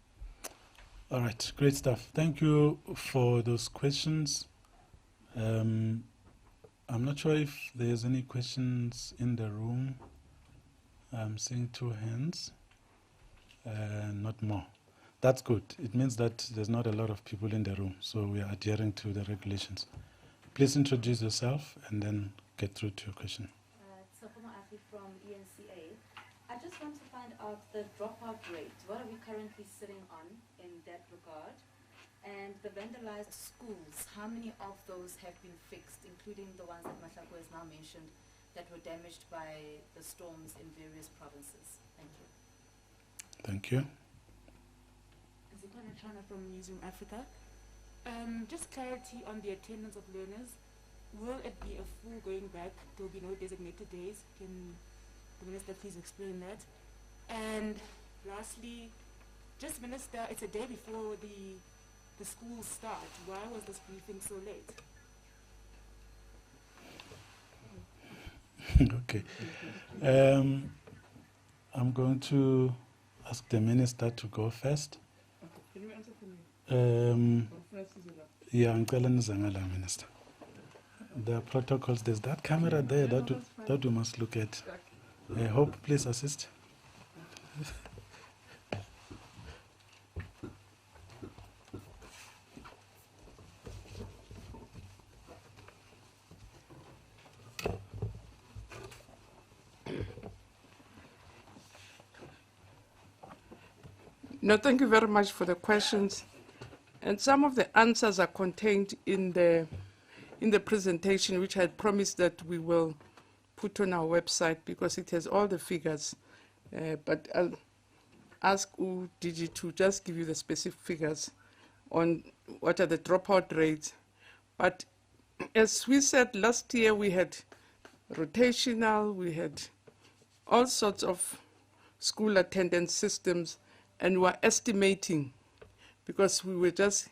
All right, great stuff. Thank you for those questions. I'm not sure if there's any questions in the room. I'm seeing 2 hands, not more. That's good. It means that there's not a lot of people in the room, so we are adhering to the regulations. Please introduce yourself and then get through to your question. Tsopoma Afi from ENCA. I just want to find out the dropout rate. What are we currently sitting on in that regard? And the vandalized schools, how many of those have been fixed, including the ones that Mahlaku has now mentioned that were damaged by the storms in various provinces? Thank you. Thank you. China from Newsroom Africa. Just clarity on the attendance of learners. Will it be a full going back? There will be no designated days. Can the Minister please explain that? And lastly, just Minister, it's a day before the schools start. Why was this briefing so late? Okay. I'm going to ask the Minister to go first. Can you answer for me? Yeah, I'm Minister. The protocols, there's that camera there that we must look at. I hope, please assist. No, thank you very much for the questions. And some of the answers are contained in the presentation, which I promised that we will put on our website because it has all the figures. But I'll ask UDG to just give you the specific figures on what are the dropout rates. But as we said, last year we had rotational, we had all sorts of school attendance systems, and we're estimating, because we were just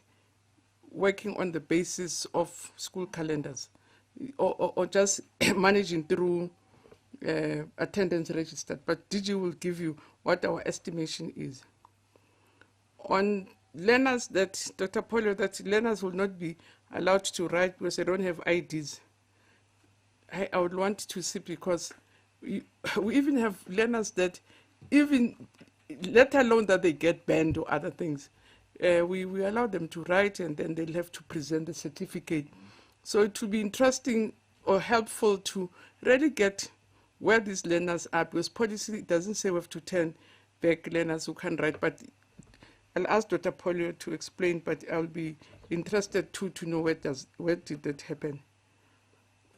working on the basis of school calendars or just managing through attendance registered. But DG will give you what our estimation is. On learners that, Dr. Polio, that learners will not be allowed to write because they don't have IDs. I would want to see, because we even have learners that even, let alone that they get banned or other things, we allow them to write and then they'll have to present the certificate. So it will be interesting or helpful to really get where these learners are, because policy doesn't say we have to turn back learners who can write, but I'll ask Dr. Polio to explain, but I'll be interested too to know where did that happen.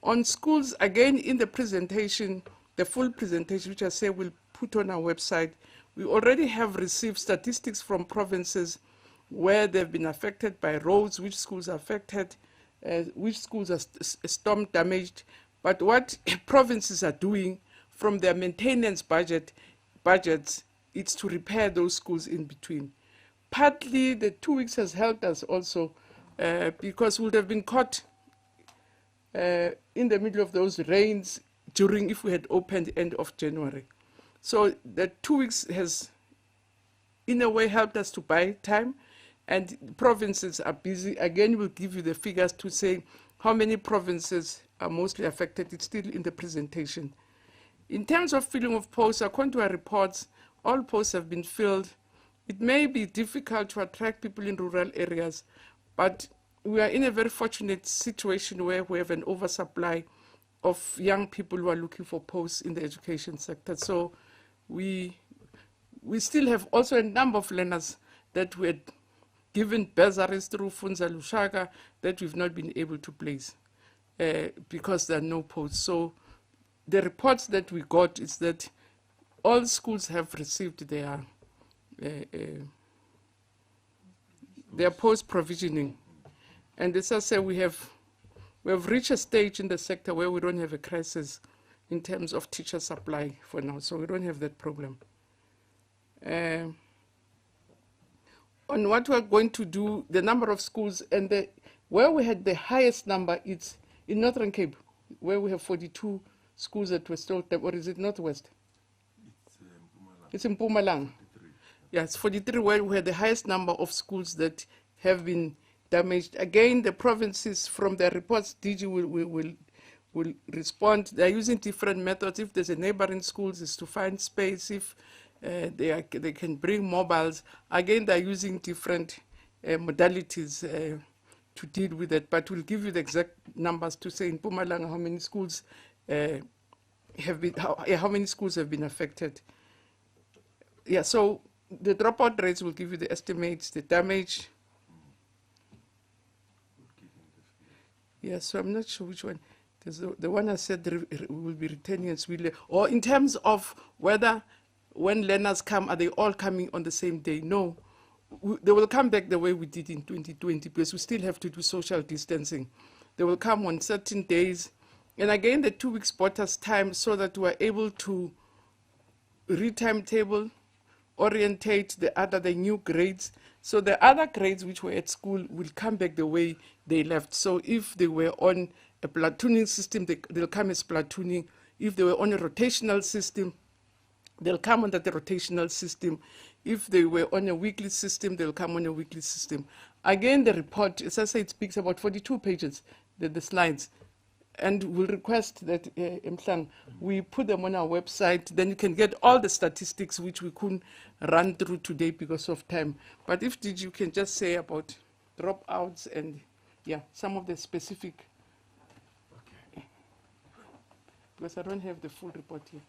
On schools, again, in the presentation, the full presentation, which I say we'll put on our website, we already have received statistics from provinces where they've been affected by roads, which schools are affected, which schools are storm damaged. But what provinces are doing from their maintenance budget budgets, it's to repair those schools in between. Partly, the 2 weeks has helped us also because we would have been caught in the middle of those rains during if we had opened end of January. So the 2 weeks has, in a way, helped us to buy time, and provinces are busy. Again, we'll give you the figures to say how many provinces are mostly affected. It's still in the presentation. In terms of filling of posts, according to our reports, all posts have been filled. It may be difficult to attract people in rural areas, but we are in a very fortunate situation where we have an oversupply of young people who are looking for posts in the education sector. So we still have also a number of learners that we had given bursaries through Funza Lushaga that we've not been able to place because there are no posts. So the reports that we got is that all schools have received their post provisioning. And as I say, we have reached a stage in the sector where we don't have a crisis in terms of teacher supply for now, so we don't have that problem. On what we're going to do, the number of schools, and where we had the highest number, it's in Northern Cape, where we have 42 schools that were still, or is it Northwest? It's in Mpumalanga. Yes, 43, where we had the highest number of schools that have been damaged. Again, the provinces, from their reports, DG will respond. They're using different methods. If there's a neighboring schools, is to find space. If they can bring mobiles. Again, they're using different modalities to deal with it. But we'll give you the exact numbers to say in Mpumalanga how many schools have been, how many schools have been affected. Yeah, so the dropout rates will give you the estimates, the damage. Yeah, so I'm not sure which one. There's the one I said will be returning and will, or in terms of whether when learners come, are they all coming on the same day? No, they will come back the way we did in 2020 because we still have to do social distancing. They will come on certain days. And again, the 2 weeks bought us time so that we're able to re-timetable, orientate the new grades. So the other grades which were at school will come back the way they left. So if they were on a platooning system, they'll come as platooning. If they were on a rotational system, they'll come under the rotational system. If they were on a weekly system, they'll come on a weekly system. Again, the report, as I say, it speaks about 42 pages, the slides. And we'll request that, we put them on our website. Then you can get all the statistics which we couldn't run through today because of time. But if you can just say about dropouts and, yeah, some of the specific, okay. Because I don't have the full report here.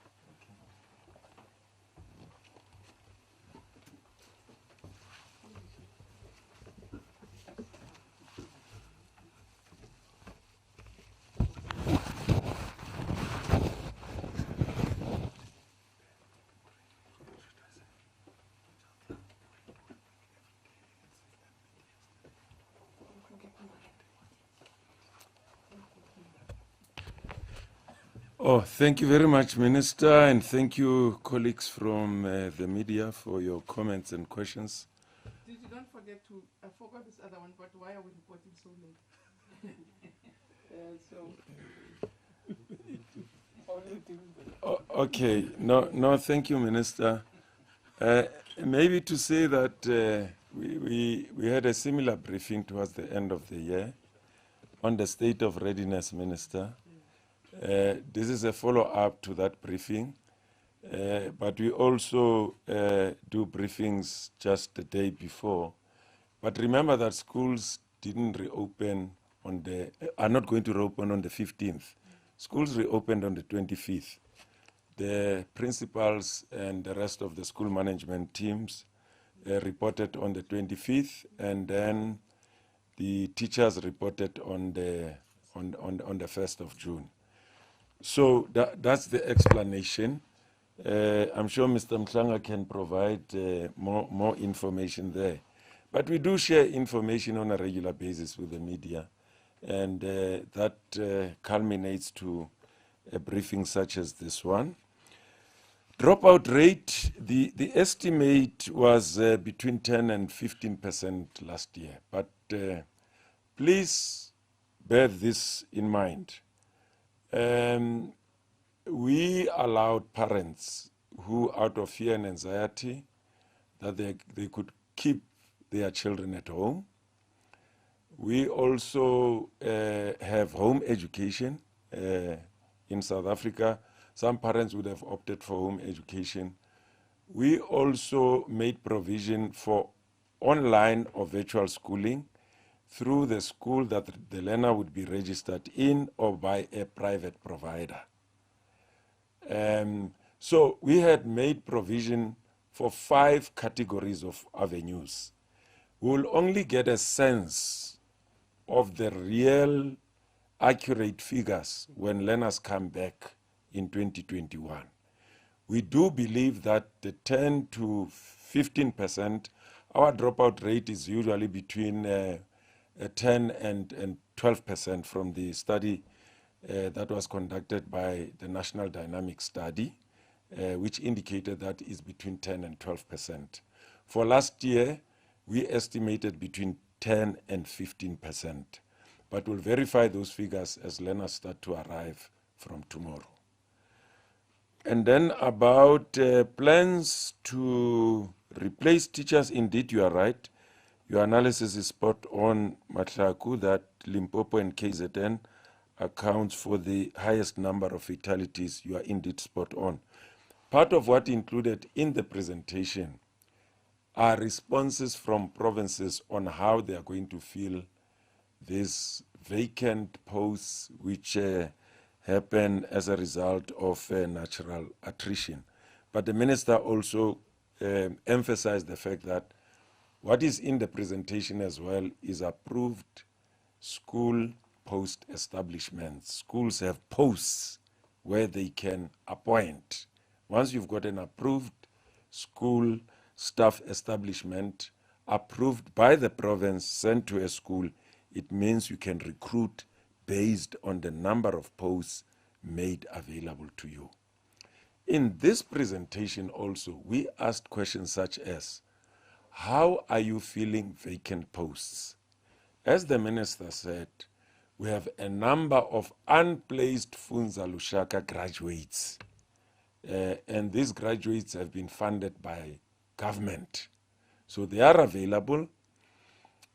Oh, thank you very much, Minister, and thank you, colleagues from the media, for your comments and questions. Did you don't forget to, I forgot this other one, but why are we reporting so late? Okay, no, thank you, Minister. Maybe to say that we had a similar briefing towards the end of the year on the state of readiness, Minister. This is a follow-up to that briefing, but we also do briefings just the day before. But remember that schools didn't reopen are not going to reopen on the 15th. Schools reopened on the 25th. The principals and the rest of the school management teams reported on the 25th, and then the teachers reported on the 1st of June. So that's the explanation. I'm sure Mr. Mhlanga can provide more information there. But we do share information on a regular basis with the media, and that culminates to a briefing such as this one. Dropout rate, the estimate was between 10 and 15% last year. But please bear this in mind. We allowed parents who, out of fear and anxiety, that they could keep their children at home. We also have home education in South Africa. Some parents would have opted for home education. We also made provision for online or virtual schooling through the school that the learner would be registered in or by a private provider. So we had made provision for 5 categories of avenues. We will only get a sense of the real accurate figures when learners come back in 2021. We do believe that the 10 to 15%, our dropout rate is usually between 10 and 12% from the study that was conducted by the National Dynamic Study, which indicated that is between 10 and 12%. For last year, we estimated between 10 and 15%, but we'll verify those figures as learners start to arrive from tomorrow. And then about plans to replace teachers, indeed you are right. Your analysis is spot on, Motshekga, that Limpopo and KZN accounts for the highest number of fatalities. You are indeed spot on. Part of what included in the presentation are responses from provinces on how they are going to fill these vacant posts which happen as a result of natural attrition. But the minister also emphasized the fact that what is in the presentation as well is approved school post establishments. Schools have posts where they can appoint. Once you've got an approved school staff establishment approved by the province, sent to a school, it means you can recruit based on the number of posts made available to you. In this presentation also, we asked questions such as, how are you filling vacant posts? As the minister said, we have a number of unplaced Funza Lushaka graduates. And these graduates have been funded by government. So they are available.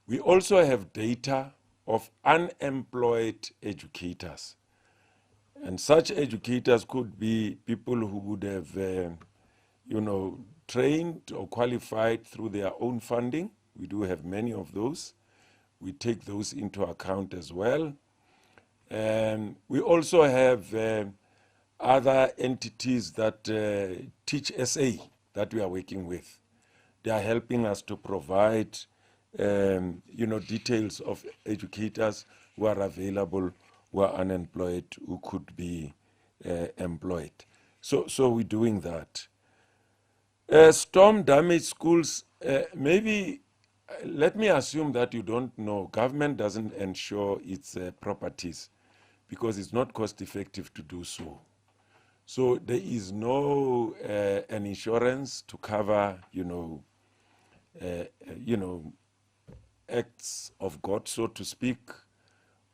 We also have data of unemployed educators. And such educators could be people who would have, trained or qualified through their own funding. We do have many of those. We take those into account as well. And we also have other entities that teach SA that we are working with. They are helping us to provide, details of educators who are available, who are unemployed, who could be employed. So we're doing that. Storm damaged schools, maybe let me assume that you don't know. Government doesn't insure its properties because it's not cost effective to do so. So there is no an insurance to cover, acts of God, so to speak,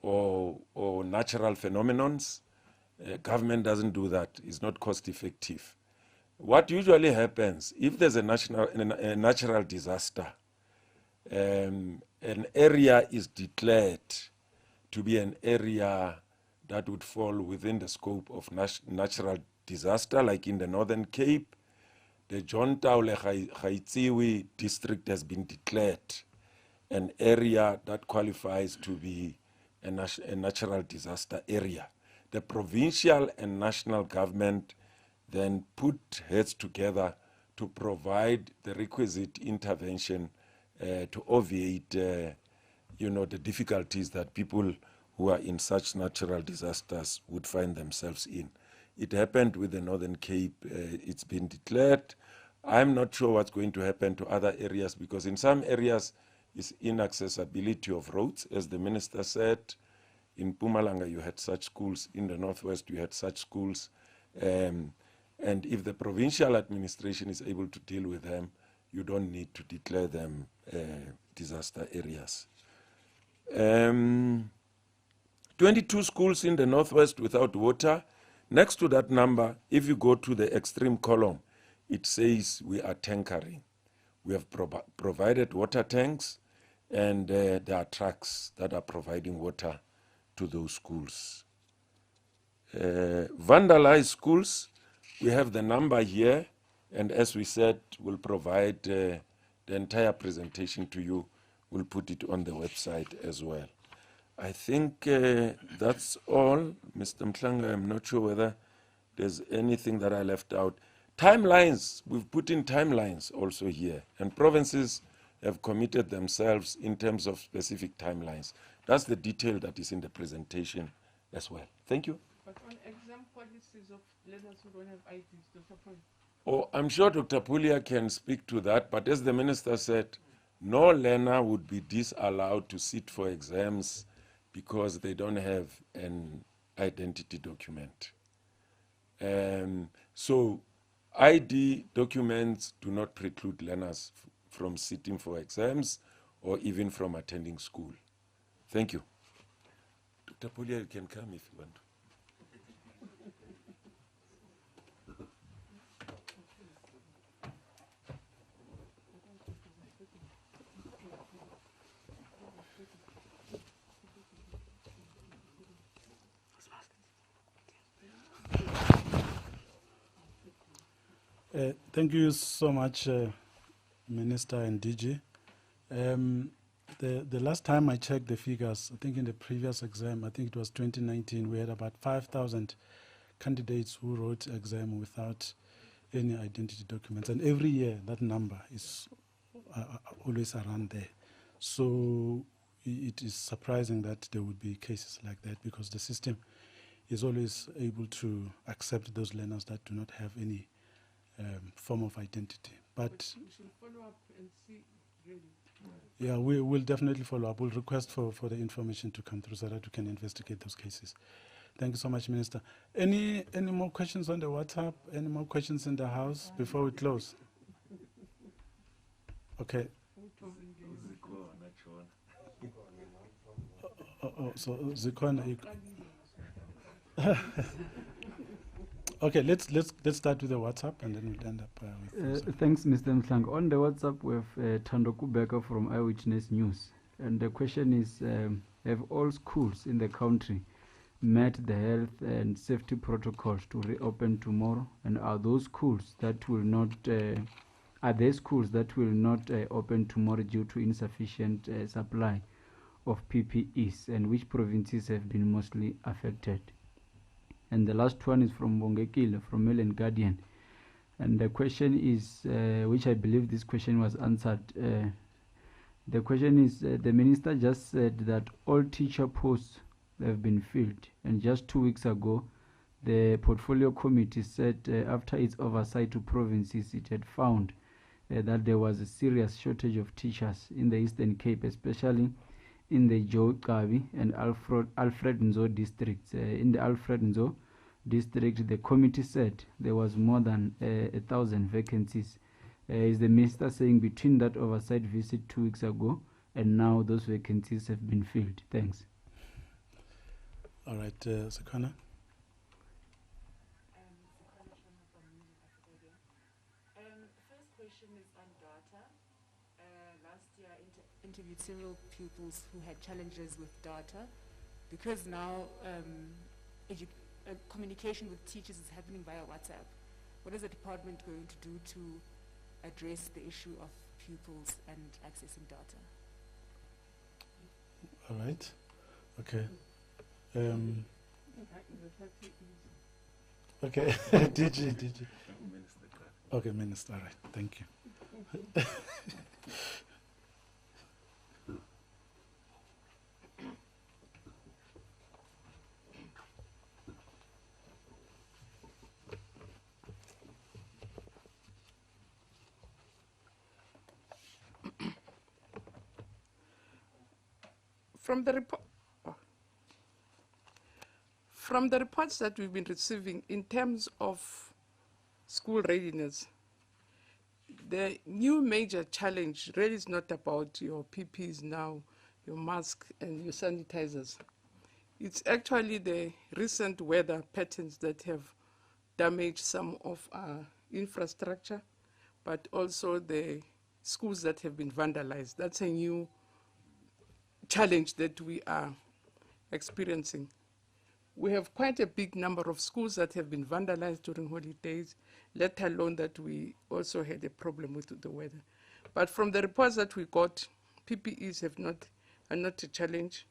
or natural phenomenons. Government doesn't do that. It's not cost effective. What usually happens, if there's a natural disaster, an area is declared to be an area that would fall within the scope of natural disaster, like in the Northern Cape. The John Taule Gaitsewe district has been declared an area that qualifies to be a natural disaster area. The provincial and national government then put heads together to provide the requisite intervention to obviate the difficulties that people who are in such natural disasters would find themselves in. It happened with the Northern Cape. It's been declared. I'm not sure what's going to happen to other areas, because in some areas it's inaccessibility of roads, as the minister said. In Mpumalanga you had such schools. In the Northwest you had such schools. And if the provincial administration is able to deal with them, you don't need to declare them disaster areas. 22 schools in the northwest without water. Next to that number, if you go to the extreme column, it says we are tankering. We have provided water tanks, and there are trucks that are providing water to those schools. Vandalized schools, we have the number here, and as we said, we'll provide the entire presentation to you. We'll put it on the website as well. I think that's all. Mr. Mhlanga, I'm not sure whether there's anything that I left out. Timelines, we've put in timelines also here, and provinces have committed themselves in terms of specific timelines. That's the detail that is in the presentation as well. Thank you. But on exam policies of learners who don't have IDs, Dr. Paul? Oh, I'm sure Dr. Pulia can speak to that, but as the minister said, no learner would be disallowed to sit for exams because they don't have an identity document. So ID documents do not preclude learners from sitting for exams or even from attending school. Thank you. Dr. Pulia, you can come if you want to. Thank you so much, Minister and DG. The last time I checked the figures, I think in the previous exam, I think it was 2019, we had about 5,000 candidates who wrote exam without any identity documents. And every year, that number is always around there. So it is surprising that there would be cases like that, because the system is always able to accept those learners that do not have any form of identity. But we should follow up and see, really. Yeah, we will definitely follow up. We'll request for the information to come through so that we can investigate those cases. Thank you so much, Minister. Any more questions on the WhatsApp? Any more questions in the House before we close? Okay. So Zikona. Okay, let's start with the WhatsApp and then we'll end up with. Thanks, Mr. Mhlanga. On the WhatsApp, we have Thando Kubeka from Eyewitness News, and the question is: have all schools in the country met the health and safety protocols to reopen tomorrow? And are those schools that will not? Are there schools that will not open tomorrow due to insufficient supply of PPEs? And which provinces have been mostly affected? And the last one is from Bongekile, from Mail and Guardian. And the question is, which I believe this question was answered. The question is, the minister just said that all teacher posts have been filled. And just 2 weeks ago, the portfolio committee said after its oversight to provinces, it had found that there was a serious shortage of teachers in the Eastern Cape, especially in the Joe Kabi and Alfred Nzo districts. In the Alfred Nzo district, the committee said there was more than 1,000 vacancies. Is the minister saying between that oversight visit 2 weeks ago and now those vacancies have been filled? Thanks. All right, Sakana. First question is on data. Last year I interviewed several pupils who had challenges with data, because now communication with teachers is happening via WhatsApp. What is the department going to do to address the issue of pupils and accessing data? All right. Okay. Okay. DG. Okay, Minister. All right. Thank you. From the reports that we've been receiving in terms of school readiness. The new major challenge really is not about your PPEs now, your mask and your sanitizers. It's actually the recent weather patterns that have damaged some of our infrastructure, but also the schools that have been vandalized. That's a new challenge that we are experiencing. We have quite a big number of schools that have been vandalized during holidays, let alone that we also had a problem with the weather. But from the reports that we got, PPEs are not a challenge.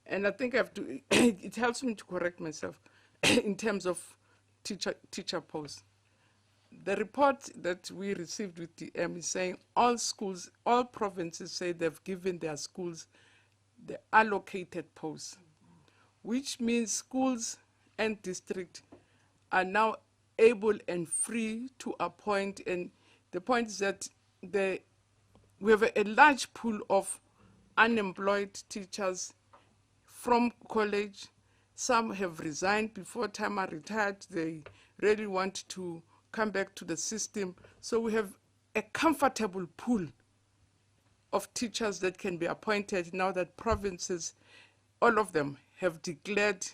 And I think I have to, it helps me to correct myself in terms of teacher posts. The report that we received with DM is saying all schools, all provinces say they've given their schools the allocated posts, which means schools and district are now able and free to appoint. And the point is that we have a large pool of unemployed teachers from college. Some have resigned before time, are retired. They really want to come back to the system. So we have a comfortable pool of teachers that can be appointed now that provinces, all of them, have declared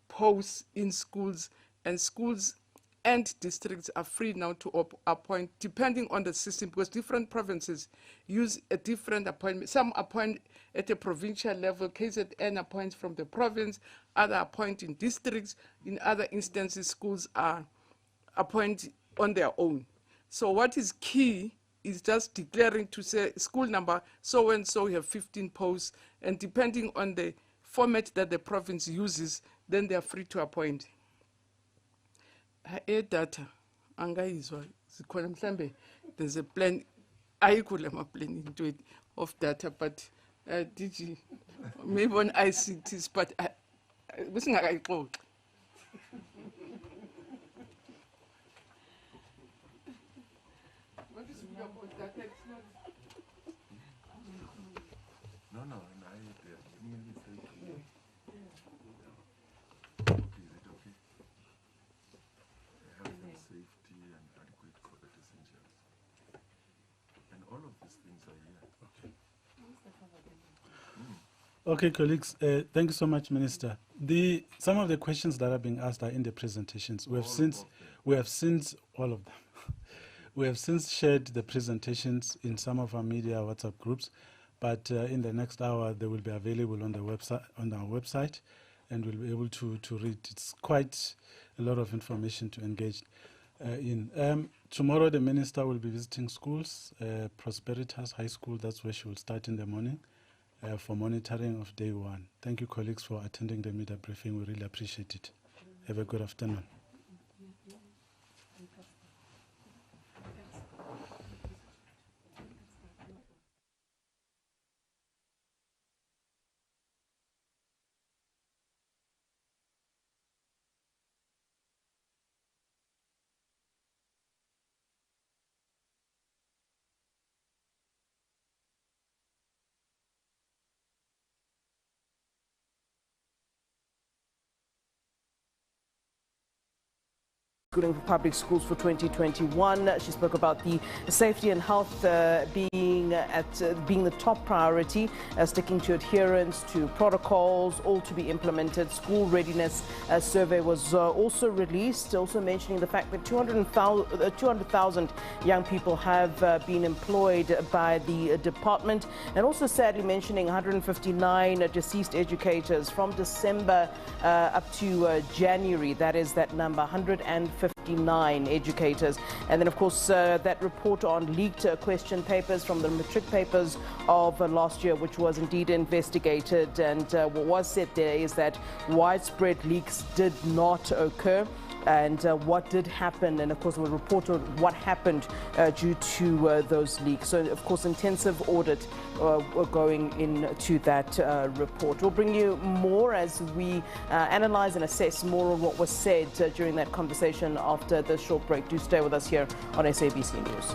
posts in schools, and schools and districts are free now to appoint, depending on the system, because different provinces use a different appointment. Some appoint at a provincial level, KZN appoints from the province, other appoint in districts. In other instances, schools are appoint on their own. So what is key is just declaring to say school number so-and-so have 15 posts, and depending on the format that the province uses, then they are free to appoint. Data, angayizwa, zikhona mhlambe, there's a plan, ayikho lama plan into it of data, but DG, maybe on ICTs, but kusingakayixoxi. Okay, colleagues, thank you so much, Minister. Some of the questions that are being asked are in the presentations. We have since all of them. We have since shared the presentations in some of our media WhatsApp groups, but in the next hour they will be available on the website, on our website, and we'll be able to read. It's quite a lot of information to engage in. Tomorrow the Minister will be visiting schools, Prosperitas High School. That's where she will start in the morning. For monitoring of day one. Thank you, colleagues, for attending the media briefing. We really appreciate it. Have a good afternoon. Schooling for public schools for 2021. She spoke about the safety and health being the top priority, sticking to adherence to protocols, all to be implemented. School readiness survey was also released, also mentioning the fact that 200,000 young people have been employed by the department, and also sadly mentioning 159 deceased educators from December up to January. That is that number, 159 educators. And then, of course, that report on leaked question papers from the matric papers of last year, which was indeed investigated. And what was said there is that widespread leaks did not occur. And what did happen, and of course we'll report on what happened due to those leaks. So of course intensive audit going into that report. We'll bring you more as we analyze and assess more on what was said during that conversation after the short break. Do stay with us here on SABC News.